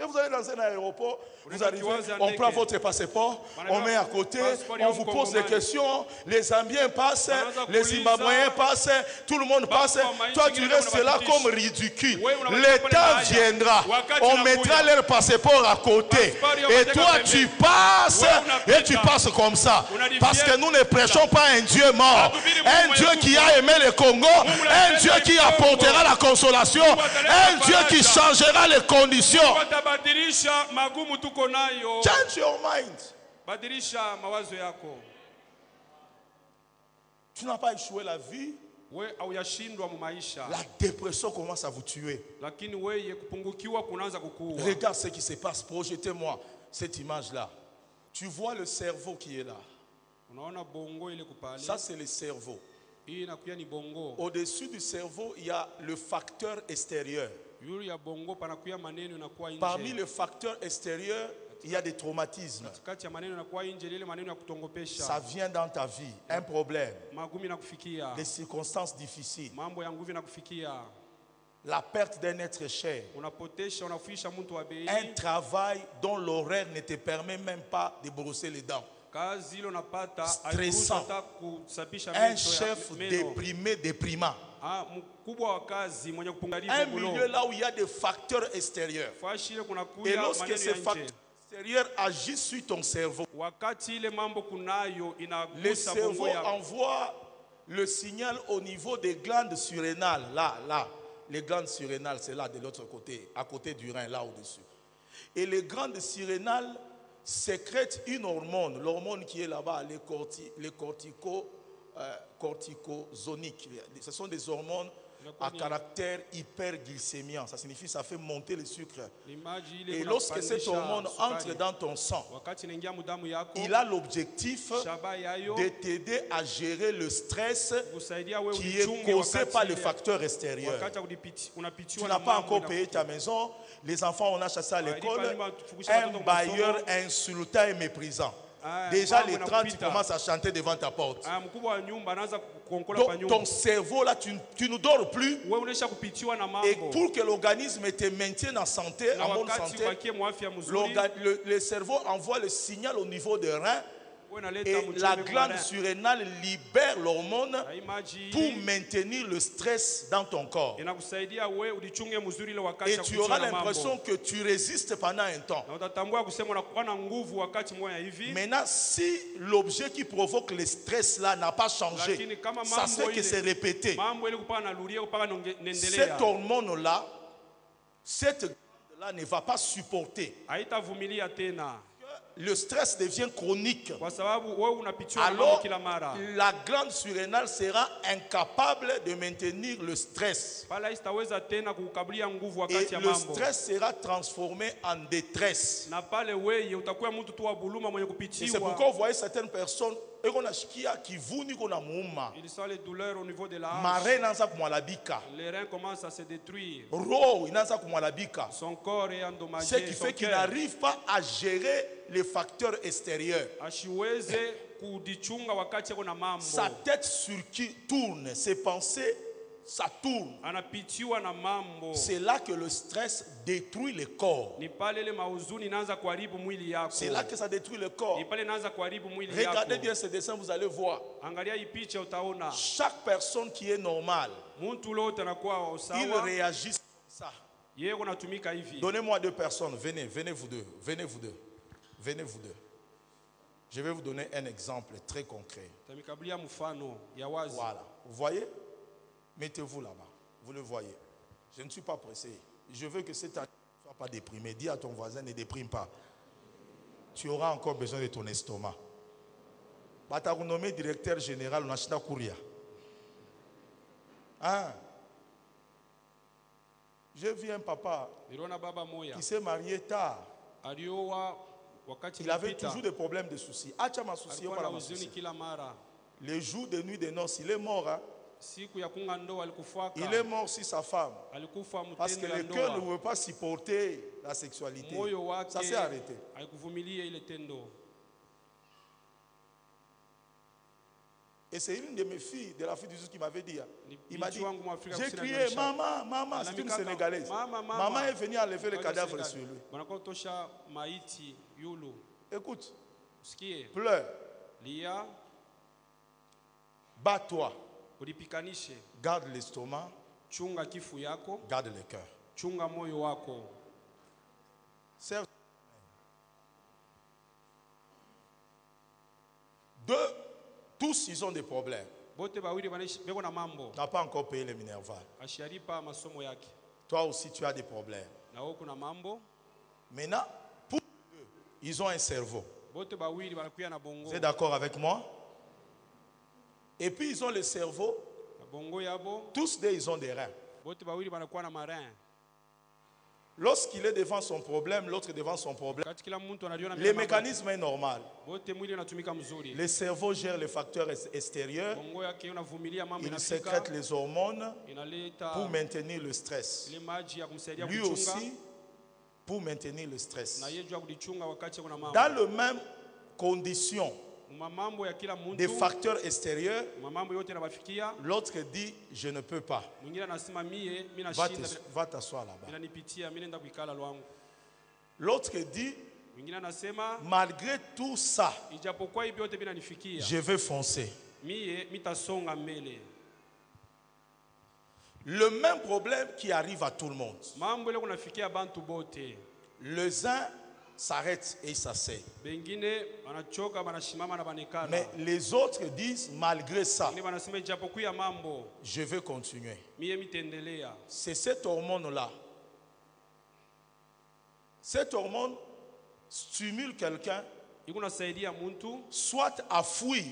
Et vous allez dans un aéroport, vous Unaenda arrivez, kiwanja on ndege. prend votre passeport, Wanaenda on met à côté, passport on ya vous pose des Mkongomani. questions, les Zambiens passent, Wanaanza les kuuliza. Zimbabwéens passent, tout le monde passe. Bako wa mainchi Toi, tu ingine restes là unabakitisha. comme ridicule. Wewe unabakitisha Le pale temps mahali. viendra, Wakati on unakuja. mettra leur passeport à côté. Passport ya Et wateka toi, pembeni. tu passes Wewe unapita. et tu passes comme ça. Unadivia. Parce que nous ne prêchons pas un Dieu mort, Hatubiri un Mungu Dieu mwenye qui kufa. a aimé le Congo, Mungu un anapenda Dieu qui Congo. apportera la consolation, Mungu ataleta un Dieu qui faraja. changera les conditions. Watabadilisha magumu tuko nayo. Change your mind. Badilisha mawazo yako. Tu n'as pas échoué la vie, We hauyashindwa mu maisha. la dépression commence à vous tuer. Lakini weye kupungukiwa kunaanza kukuua. Regarde ce qui se passe. Projetez-moi cette image-là. Tu vois le cerveau qui est là. Unaona bongo ile kupale. Ça, c'est le cerveau. Hii inakuya ni bongo. Au-dessus du cerveau, il y a le facteur extérieur. Yuri ya bongo panakuya maneno inakuwa nje. Parmi les facteurs extérieurs, il y a des traumatismes. Katikati ya maneno inakuwa nje ile maneno ya kutongopesha. Ça vient dans ta vie. Un problème. Magumi na kufikia. Des circonstances difficiles. Mambo ya nguvu na kufikia. La perte d'un être cher. Unapotesha unafisha mtu wa bei. Un travail dont l'horaire ne te permet même pas de brosser les dents. Kazi ile unapata Stressant. hata kusabisha Un mito chef ya meno. déprimé, déprimant. Mkubwa wa kazi mwenye kupungaliza Un milieu là où il y a des facteurs extérieurs. Fashi ile kuna Et kuya lorsque maneno ces ya nje. facteurs extérieurs agissent sur ton cerveau, Wakati ile mambo kunayo le inagusa cerveau bongo yako. envoie le signal au niveau des glandes surrénales. Là. Les glandes surrénales, c'est là de l'autre côté, à côté du rein, là au-dessus. Et les glandes surrénales sécrètent une hormone, l'hormone qui est là-bas, les corticosoniques. Ce sont des hormones à caractère hyperglycémiant. Ça signifie que ça fait monter le sucre. Et lorsque cette hormone entre dans ton sang, il a l'objectif de t'aider à gérer le stress qui est causé par le facteur extérieur. Tu n'as pas encore payé ta maison, les enfants on a chassé à l'école, un bailleur insultant et méprisant. Déjà les 30 commencent à chanter devant ta porte. Donc ton cerveau là, tu ne dors plus. Et pour que l'organisme te maintienne en santé, en bonne santé, le cerveau envoie le signal au niveau des reins. Et la glande surrénale libère l'hormone pour maintenir le stress dans ton corps. Et tu auras l'impression que tu résistes pendant un temps. Maintenant, si l'objet qui provoque le stress là n'a pas changé, ça fait que c'est répété. Cette hormone là, cette glande là ne va pas supporter. Le stress devient chronique. Alors, la glande surrénale sera incapable de maintenir le stress. Et le stress sera transformé en détresse. Et c'est pourquoi vous voyez certaines personnes qui vont il sent les douleurs au niveau de la hanche. Les reins commencent à se détruire. Son corps est endommagé. Ce qui fait qu'il n'arrive pas à gérer les facteurs extérieurs. Sa tête tourne, ses pensées, ça tourne. C'est là que le stress détruit le corps. C'est là que ça détruit le corps. Regardez bien ce dessin, vous allez voir. Chaque personne qui est normale, il réagit comme ça. Donnez-moi 2 personnes. Venez vous deux. Je vais vous donner un exemple très concret. Voilà. Vous voyez? Mettez-vous là-bas. Vous le voyez. Je ne suis pas pressé. Je veux que cette année ne soit pas déprimé. Dis à ton voisin, ne déprime pas. Tu auras encore besoin de ton estomac. Tu as nommé directeur général, on a Kouria. Hein? J'ai vu un papa qui s'est marié tard. Il avait toujours des problèmes de soucis. Les jours de nuit de noces, il est mort. Hein? Il est mort sur sa femme. Parce que le cœur ne veut pas supporter la sexualité. Ça s'est arrêté. Et c'est une de mes filles, de l'Afrique du Sud, qui m'avait dit. Il m'a dit, binti wangu Mwafrika j'ai Kusini crié, alionyesha. maman, maman, c'est une Sénégalaise. Maman est venue enlever le cadavre sur lui. Wanakuwa tosha maiti yulu. Écoute, Usikie. pleure, Lia, bats-toi, ulipikanishe. garde l'estomac, Chunga kifu yako, garde le cœur. chunga moyo wako. Serve. Deux, tous ils ont des problèmes. Bote bawili beko na mambo. Tu n'as pas encore payé les Minerval. Asharipa masomo yake. Toi aussi tu as des problèmes. Na wewe kuna mambo. Maintenant, pour eux, ils ont un cerveau. Bote bawili banakuya na bongo. Vous êtes d'accord avec moi? Et puis ils ont le cerveau. Na bongo yabo. Tous deux, ils ont des reins. Bote bawili banakuwa na marin. Lorsqu'il est devant son problème, l'autre devant son problème, Kati kila mtu analiona le mécanisme est normal. Bote mwili unatumika mzuri. Le cerveau gère les facteurs extérieurs. Bongo yake unavumilia mambo Il inafika. sécrète les hormones Inaleta pour maintenir le stress. ile maji ya kumsaidia Lui kuchunga. aussi, pour maintenir le stress. Na yeye jua kulichunga wakati kuna mambo. Dans les mêmes conditions Mambo ya kila mtu. des facteurs extérieurs, Mambo yote yanabafikia. l'autre dit je ne peux pas. Mwingine anasema mimi nashinda. Va t'asseoir là-bas. Inanipitia mimi nenda kuikala lwangu. L'autre dit Mwingine anasema malgré tout ça, ijapokuwa hivi yote vinanifikia. je vais foncer. Mie mitasonga mbele. Le même problème qui arrive à tout le monde. Mambo ile kunafikia bantu bote. Les uns s'arrêtent et s'asseyent. Bengine wanachoka banashimama na banekala. Mais les autres disent malgré ça, Ni banasema ijapokuwa mambo je vais continuer. mie mitendelea. C'est cette hormone-là. Cette hormone stimule quelqu'un Ikunasaidia mtu soit à fuir,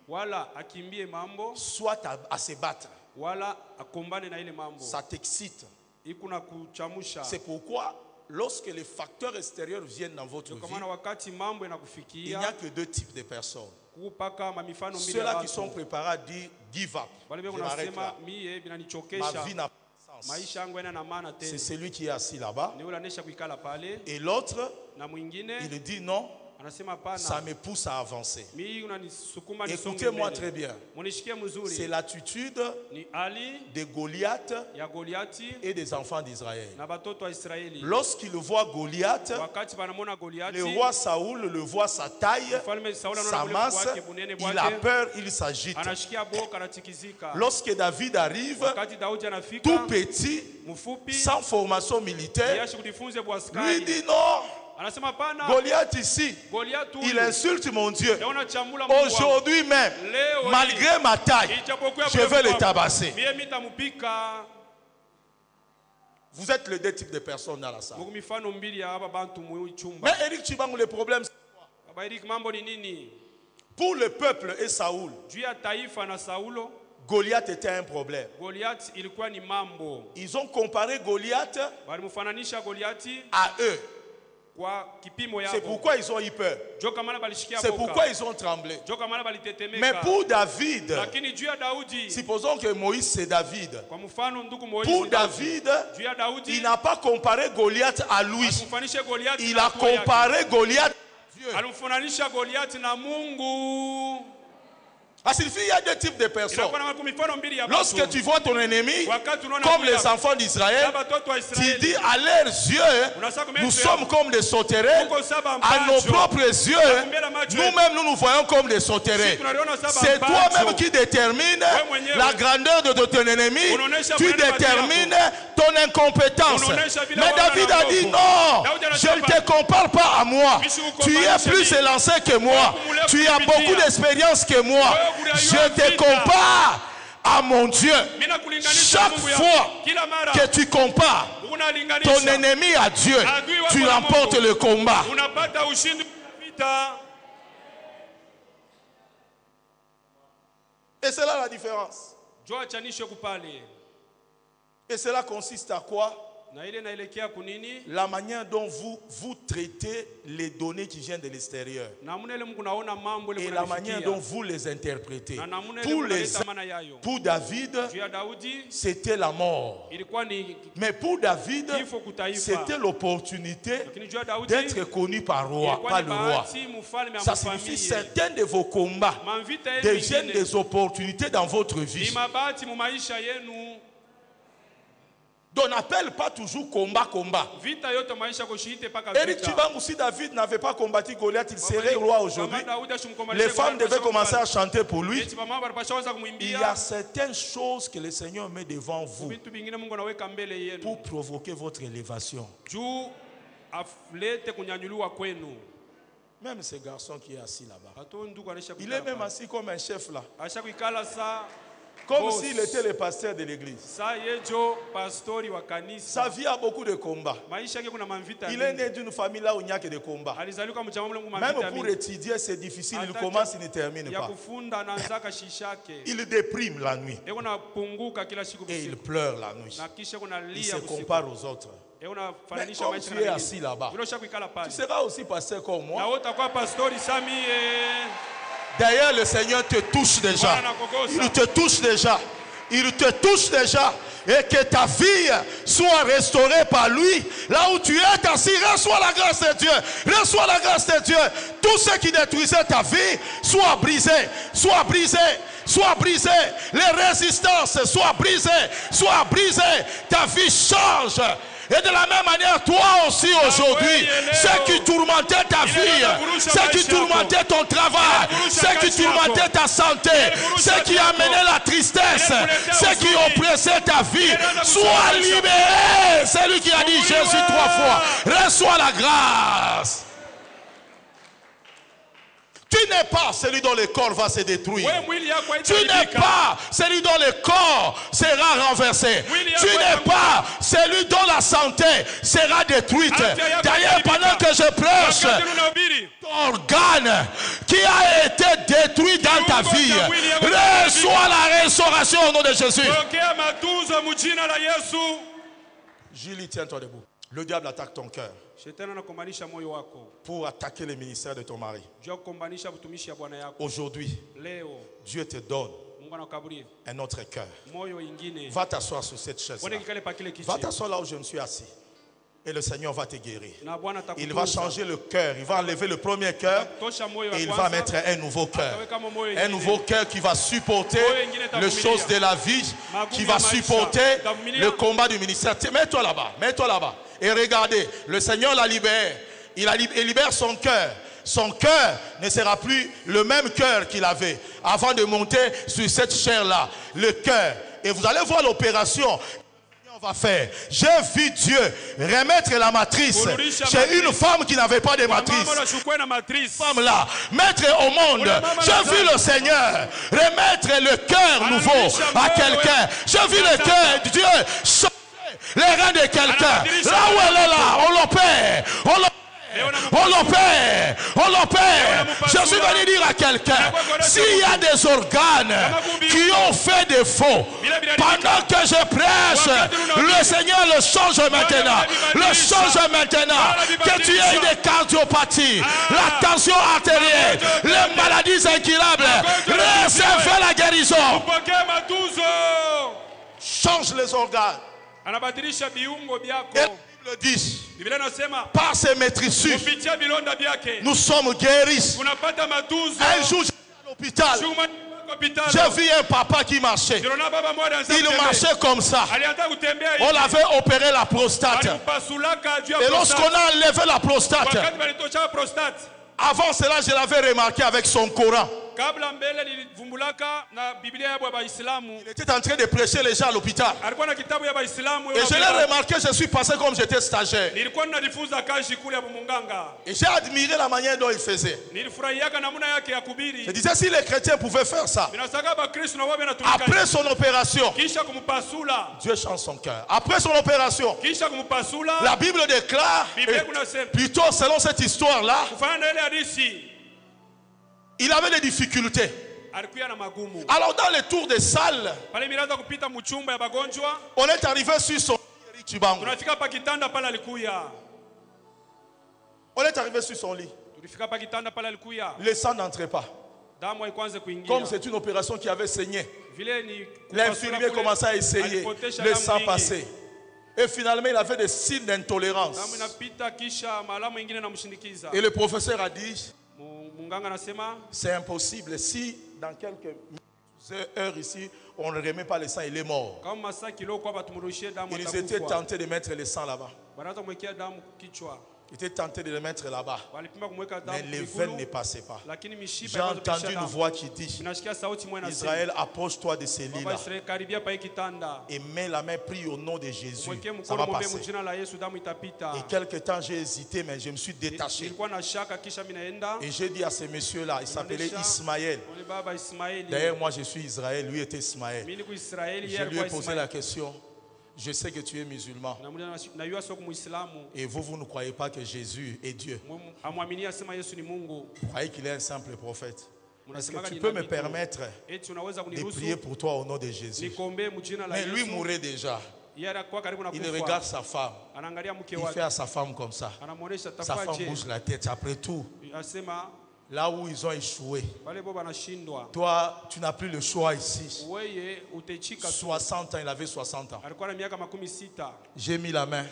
wala akimbie mambo soit à se battre. wala akombane na ile mambo. Ça t'excite. Ikuna kuchamusha. C'est pourquoi lorsque les facteurs extérieurs viennent dans votre vie, Kwa maana wakati mambo il n'y yanakufikia a que deux types de personnes. kupaka mamifano mbili ya Ceux-là qui watu. sont préparés à dire give up. Wale Je beko m'arrête nasema là. mie Ma binanichokesha. vie n'a pas de sens. Maisha yangu yana na maana C'est tena. celui qui est assis là-bas. Ni ule anesha kuikala pale Et l'autre, na mwingine il dit non, anasema ça pana. me pousse à avancer. Mimi unanisukuma nisonge Écoutez-moi mbele. très bien. Munishikie C'est mzuri. l'attitude Ni Ali de Goliath ya Goliati et des enfants d'Israël. na batoto wa Israeli. Lorsqu'il voit Goliath, Wakati banamona Goliati, le roi Saoul le voit sa taille, mfalme Sauli sa anaona masse, wake bunene il a bwake, peur, il s'agite. anashikia boka anatikizika. Lorsque David arrive, Wakati Daudi anafika, tout petit, mfupi, sans formation militaire, yashi kujifunze lui bwaskari. dit non, Anasema pana, Goliath ici, Goliati il insulte mon Dieu. Naona chambula Mungu wangu. Aujourd'hui même, Leo malgré ma taille, Ijapokuwa je vais mrefu le wangu, tabasser. mie mitamupika. Vous êtes les deux types de personnes dans la salle. Mungu mifano mbili ya hapa bantu mu chumba. Mais Eric Chibangu, le problème, Baba Eric, mambo ni nini? pour le peuple et Saoul, Juu ya taifa na Saulo, Goliath était un problème. Goliati ilikuwa ni mambo. Ils ont comparé Goliath Walimfananisha Goliati à eux. kwa kipimo C'est yao. pourquoi ils ont eu peur. Joka maana balishikia C'est boka. pourquoi ils ont tremblé. Joka maana balitetemeka. Mais pour David, Lakini juu ya Daudi, supposons que Moïse c'est David. kwa mfano ndugu Moizi, Pour David, juu ya Daudi, il n'a pas comparé Goliath à lui. alimfananisha Goliati Il na a hatua yake. comparé Goliath à Dieu. Alimfananisha Goliati na Mungu. Ah, signifie il y a deux types de personnes. Inakuwa na mifano mbili ya Lorsque watu. tu vois ton ennemi, Wakati unaona comme adui les yako, enfants d'Israël, kama watoto wa tu Israeli, dis à leurs yeux, nous sommes comme des sauterelles. Tuko saba À nos mbacho. propres yeux, nous-mêmes, nous nous voyons comme des sauterelles. C'est toi-même qui détermine la grandeur de ton ennemi. Tu détermines ton incompétence. Mais David a dit non, je ne te compare pas à moi. Tu es plus élancé que moi. Tu as beaucoup d'expérience que moi. Je te compare à mon Dieu. Chaque fois que tu compares ton ennemi à Dieu, tu remportes le combat. unapata ushindi wa vita. Et c'est là la différence. Jua chanisho kupale. Et cela consiste à quoi? la manière dont vous traitez les données qui viennent de l'extérieur et la manière dont vous les interprétez. Pour David, c'était la mort. Mais pour David, c'était l'opportunité d'être connu par le roi. Ça signifie certains de vos combats deviennent des opportunités dans votre vie. Donc n'appelle pas toujours combat. Éric Tibangou, si David n'avait pas combattu Goliath, il serait roi aujourd'hui. Les femmes devaient commencer à chanter pour lui. Il y a certaines choses que le Seigneur met devant vous pour provoquer votre élévation. Même ce garçon qui est assis là-bas, il est même assis comme un chef là. Comme s'il était le pasteur de l'église. Sa vie a beaucoup de combats. Il est né d'une famille là où il n'y a que des combats. Même pour étudier, c'est difficile. Il commence, il ne termine pas. Il déprime la nuit. Et il pleure la nuit. Il se compare aux autres. Mais comme tu es assis là-bas, tu seras aussi pasteur comme moi. D'ailleurs, le Seigneur te touche déjà. Il te touche déjà. Il te touche déjà. Et que ta vie soit restaurée par lui. Là où tu es assis, reçois la grâce de Dieu. Reçois la grâce de Dieu. Tout ce qui détruisait ta vie, soit brisé. Soit brisé. Soit brisé. Les résistances, soient brisées. Soit brisées. Ta vie change. Et de la même manière, toi aussi aujourd'hui, ce qui tourmentait ta vie, ce qui tourmentait ton travail, ce qui tourmentait ta santé, ce qui amenait la tristesse, ce qui oppressait ta vie, sois libéré. C'est lui qui a dit Jésus 3 fois. Reçois la grâce. Tu n'es pas celui dont le corps va se détruire. Tu n'es pas celui dont le corps sera renversé. Tu n'es pas celui dont la santé sera détruite. D'ailleurs, pendant que je prêche, ton organe qui a été détruit dans ta vie, reçois la restauration au nom de Jésus. Julie, tiens-toi debout. Le diable attaque ton cœur pour attaquer le ministère de ton mari. Aujourd'hui, Dieu te donne un autre cœur. Va t'asseoir sur cette chaise. Va t'asseoir là où je me suis assis. Et le Seigneur va te guérir. Il va changer le cœur. Il va enlever le premier cœur et il va mettre un nouveau cœur. Un nouveau cœur qui va supporter les choses de la vie, qui va supporter le combat du ministère. Mets-toi là-bas. Mets-toi là-bas. Et regardez, le Seigneur la libère. Il libère son cœur. Son cœur ne sera plus le même cœur qu'il avait avant de monter sur cette chair-là. Le cœur. Et vous allez voir l'opération. Va faire. J'ai vu Dieu remettre la matrice chez une femme qui n'avait pas de matrice. Femme là, mettre au monde. J'ai vu le Seigneur remettre le cœur nouveau à quelqu'un. J'ai vu le cœur de Dieu changer les reins de quelqu'un. Là où elle est là, on l'opère. On l'opère, on l'opère. Je suis venu dire à quelqu'un, s'il y a des organes qui ont fait défaut, pendant que je prêche, le Seigneur le change maintenant. Le change maintenant. Que tu aies des cardiopathies, la tension artérielle, les maladies incurables, recevez la guérison. Change les organes. Le 10. Par ces maîtrisures, nous sommes guéris. Un jour, j'étais à l'hôpital. J'ai vu un papa qui marchait. Il marchait comme ça. On l'avait opéré la prostate. Et lorsqu'on a enlevé la prostate, avant cela, je l'avais remarqué avec son Coran. Il était en train de prêcher les gens à l'hôpital. Et je l'ai remarqué, je suis passé comme j'étais stagiaire. Et j'ai admiré la manière dont il faisait. Je disais, si les chrétiens pouvaient faire ça, après son opération, Dieu change son cœur. Après son opération, la Bible déclare, plutôt selon cette histoire-là, il avait des difficultés. Alors dans les tours des salles, on est arrivé sur son Tubango. Tunafika pa kitanda pale alikuya. On est arrivé sur son lit. Tulifika pa kitanda pale alikuya. Le sang n'entrait pas. Damu haikuanza kuingia. Comme c'est une opération qui avait saigné. Vile ni L'infirmier commençait à essayer. Le sang passait. Et finalement, il avait des signes d'intolérance. Damu inapita kisha malamu ingine namshindikiza. Et le professeur a dit, Munganga anasema c'est impossible. Si dans quelques heures ici, on ne remet pas le sang, il est mort. kama saa kilo kwa batumrushie damu Ils étaient tentés de mettre le sang là-bas. banaanza kumwekea damu kichwa. Ils étaient tentés de le mettre là-bas. Walipima kumweka Mais damu les miguu, veines ne passaient pas. lakini mishipa J'ai ikaanza entendu kupisha une damu. voix qui dit, Ninasikia sauti moja inasema, Israël, approche-toi de ces Baba lits-là Israeli karibia pa hii kitanda. et mets la main, prie au nom de Jésus. Mwekee Ça mkono va mwombe passer. mjina la Yesu damu itapita. Et quelque temps, j'ai hésité, mais je me suis détaché. Nilikuwa na shaka kisha mimi naenda. Et j'ai dit à ce monsieur-là, il s'appelait Ismaël. Ole baba Ismaeli. D'ailleurs, moi, je suis Israël, lui était Ismaël. Mimi niko Israeli, Je yeye lui ai alikuwa posé la Ismaeli. question. Je sais que tu es musulman. Na yeye sio Muislamu. Et vous ne croyez pas que Jésus est Dieu. Amwamini asema Yesu ni Mungu. Vous croyez qu'il est un simple prophète. Est-ce que Mnasemaga tu ni peux me nabii tu. permettre Eti unaweza de kuniruhusu prier pour toi au nom de Jésus? nikombe mjina la Mais lui Yesu. mourait déjà. Yeye alikuwa karibu na Il kufa. regarde sa femme. Anaangalia mke Il fait wake. à sa femme comme ça. Anamuonesha Sa femme tafaje. bouge la tête. Après tout, Asema là où ils ont échoué, wale boba anashindwa. toi, tu n'as plus le choix ici. Wewe utechika tu. 60 ans, il avait 60 ans. Alikuwa na miaka 16. J'ai mis la main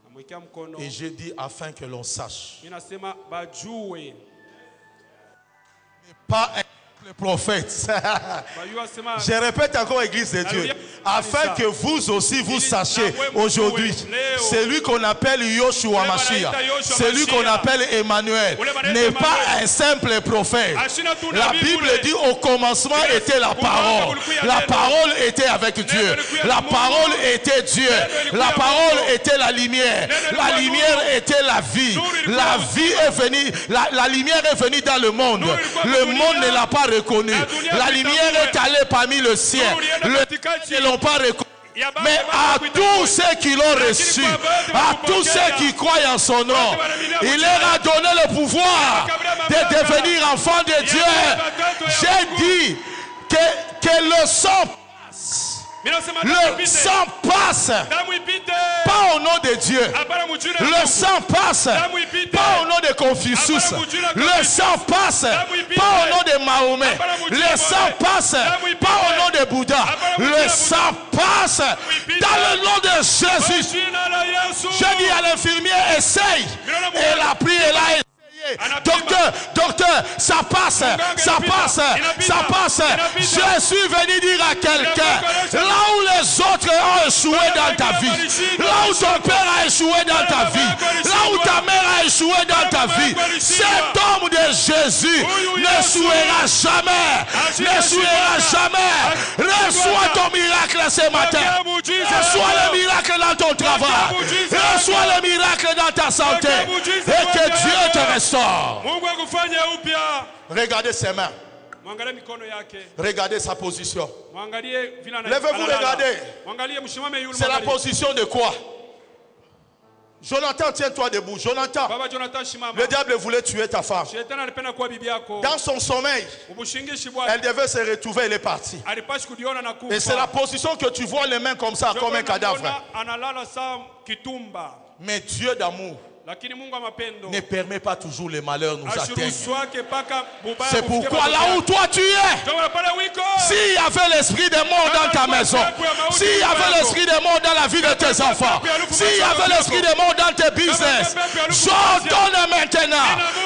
Amwekea mkono. et j'ai dit afin que l'on sache. Mimi nasema bajue. Pas un simple prophète. Bayua asema Je répète encore, Église de Dieu, afin que vous aussi vous sachiez aujourd'hui, celui qu'on appelle Yoshua Mashiach, celui qu'on appelle Emmanuel, n'est pas un simple prophète. La Bible dit au commencement était la parole. La parole était avec Dieu. La parole était Dieu. La parole était la lumière. La lumière était la vie. La vie est venue, la lumière est venue dans le monde. Le monde ne l'a pas reconnu. La lumière est allée parmi le ciel. Ils ne l'ont pas reconnu. Mais à tous ceux qui l'ont reçu, à tous ceux qui croient en son nom, il leur a donné le pouvoir de devenir enfants de Dieu. J'ai dit que le sang passe. Le sang passe. Pas au nom de Dieu. Le sang passe. Pas au nom de Confucius. Le sang passe. Pas au nom de Mahomet. Le sang passe. Pas au nom de Bouddha. Le sang passe. Dans le nom de Jésus. Je dis à l'infirmier, essaye. Elle a pris, elle a essayé. Docteur, ça passe, ça passe, ça passe. Je suis venu dire à quelqu'un, là où les autres ont échoué dans ta vie, là où ton père a échoué dans ta vie, là où ta mère a échoué dans ta vie, cet homme de Jésus n'échouera jamais, n'échouera jamais. Reçois ton miracle ce matin, reçois le miracle dans ton travail, reçois le miracle dans ta santé, et que Dieu te restaure. Regardez ses mains. Regardez sa position. Levez-vous, regardez. C'est la position de quoi? Jonathan, tiens-toi debout. Jonathan, le diable voulait tuer ta femme. Dans son sommeil, elle devait se retrouver, elle est partie. Et c'est la position que tu vois les mains comme ça, comme un cadavre. Mais Dieu d'amour ne permet pas toujours les malheurs nous atteignent. C'est pourquoi là où toi tu es, s'il y avait l'esprit de mort dans ta maison, s'il y avait l'esprit de mort dans la vie de tes enfants, s'il y avait l'esprit de mort dans tes business, j'ordonne maintenant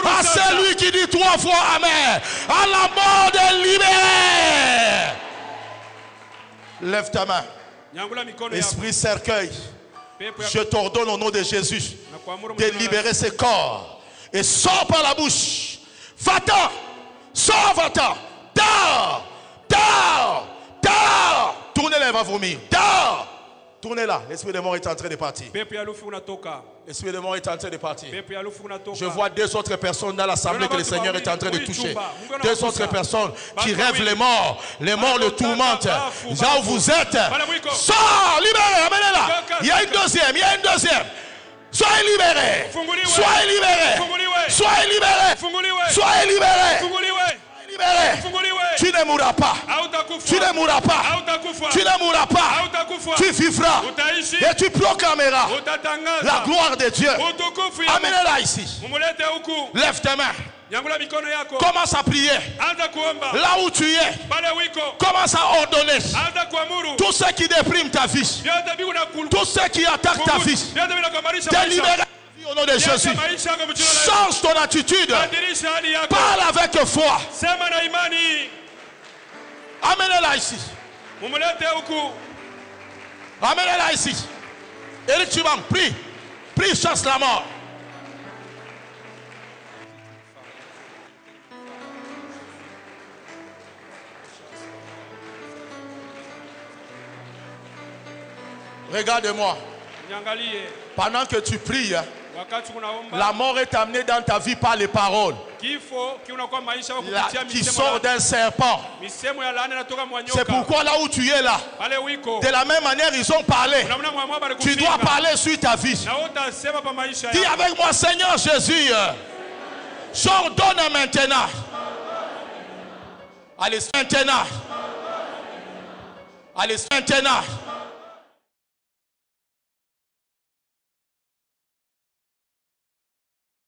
à celui qui dit 3 fois Amen, à la mort de libérer. Lève ta main. Esprit cercueil, je t'ordonne au nom de Jésus de libérer ce corps et sors par la bouche. Va-t'en, sors, va-t'en, dors, dors, dors. Tournez-la, elle va vomir. Dors. Tournez-la. L'esprit de mort est en train de partir. L'esprit de mort est en train de partir. Je vois 2 autres personnes dans l'assemblée que le Seigneur est en train de toucher. 2 autres personnes qui rêvent les morts. Les morts le tourmentent. Là où vous êtes, sors, libérez, amenez-la. Il y a une deuxième, il y a une deuxième. Soyez libérés. Soyez libérés. Soyez libérés. Soyez libérés. Libérés. Tu ne mourras pas. Tu ne mourras pas. Tu ne mourras pas. Tu vivras. Et tu proclameras la gloire de Dieu. Amenez-la ici. Lève tes mains. Commence à prier. Là où tu es, commence à ordonner tout ce qui déprime ta vie, tout ce qui attaque ta vie. Délibère au nom de Jésus. Change ton attitude. Parle avec foi. Amenez-la ici. Amenez-la ici. Éric Chibam, prie. Prie, chasse la mort. Regarde-moi. Pendant que tu pries, la mort est amenée dans ta vie par les paroles qui sortent d'un serpent. C'est pourquoi là où tu es là, de la même manière ils ont parlé, tu dois parler sur ta vie. Dis avec moi, Seigneur Jésus, j'ordonne maintenant. Allez, maintenant. Allez, maintenant.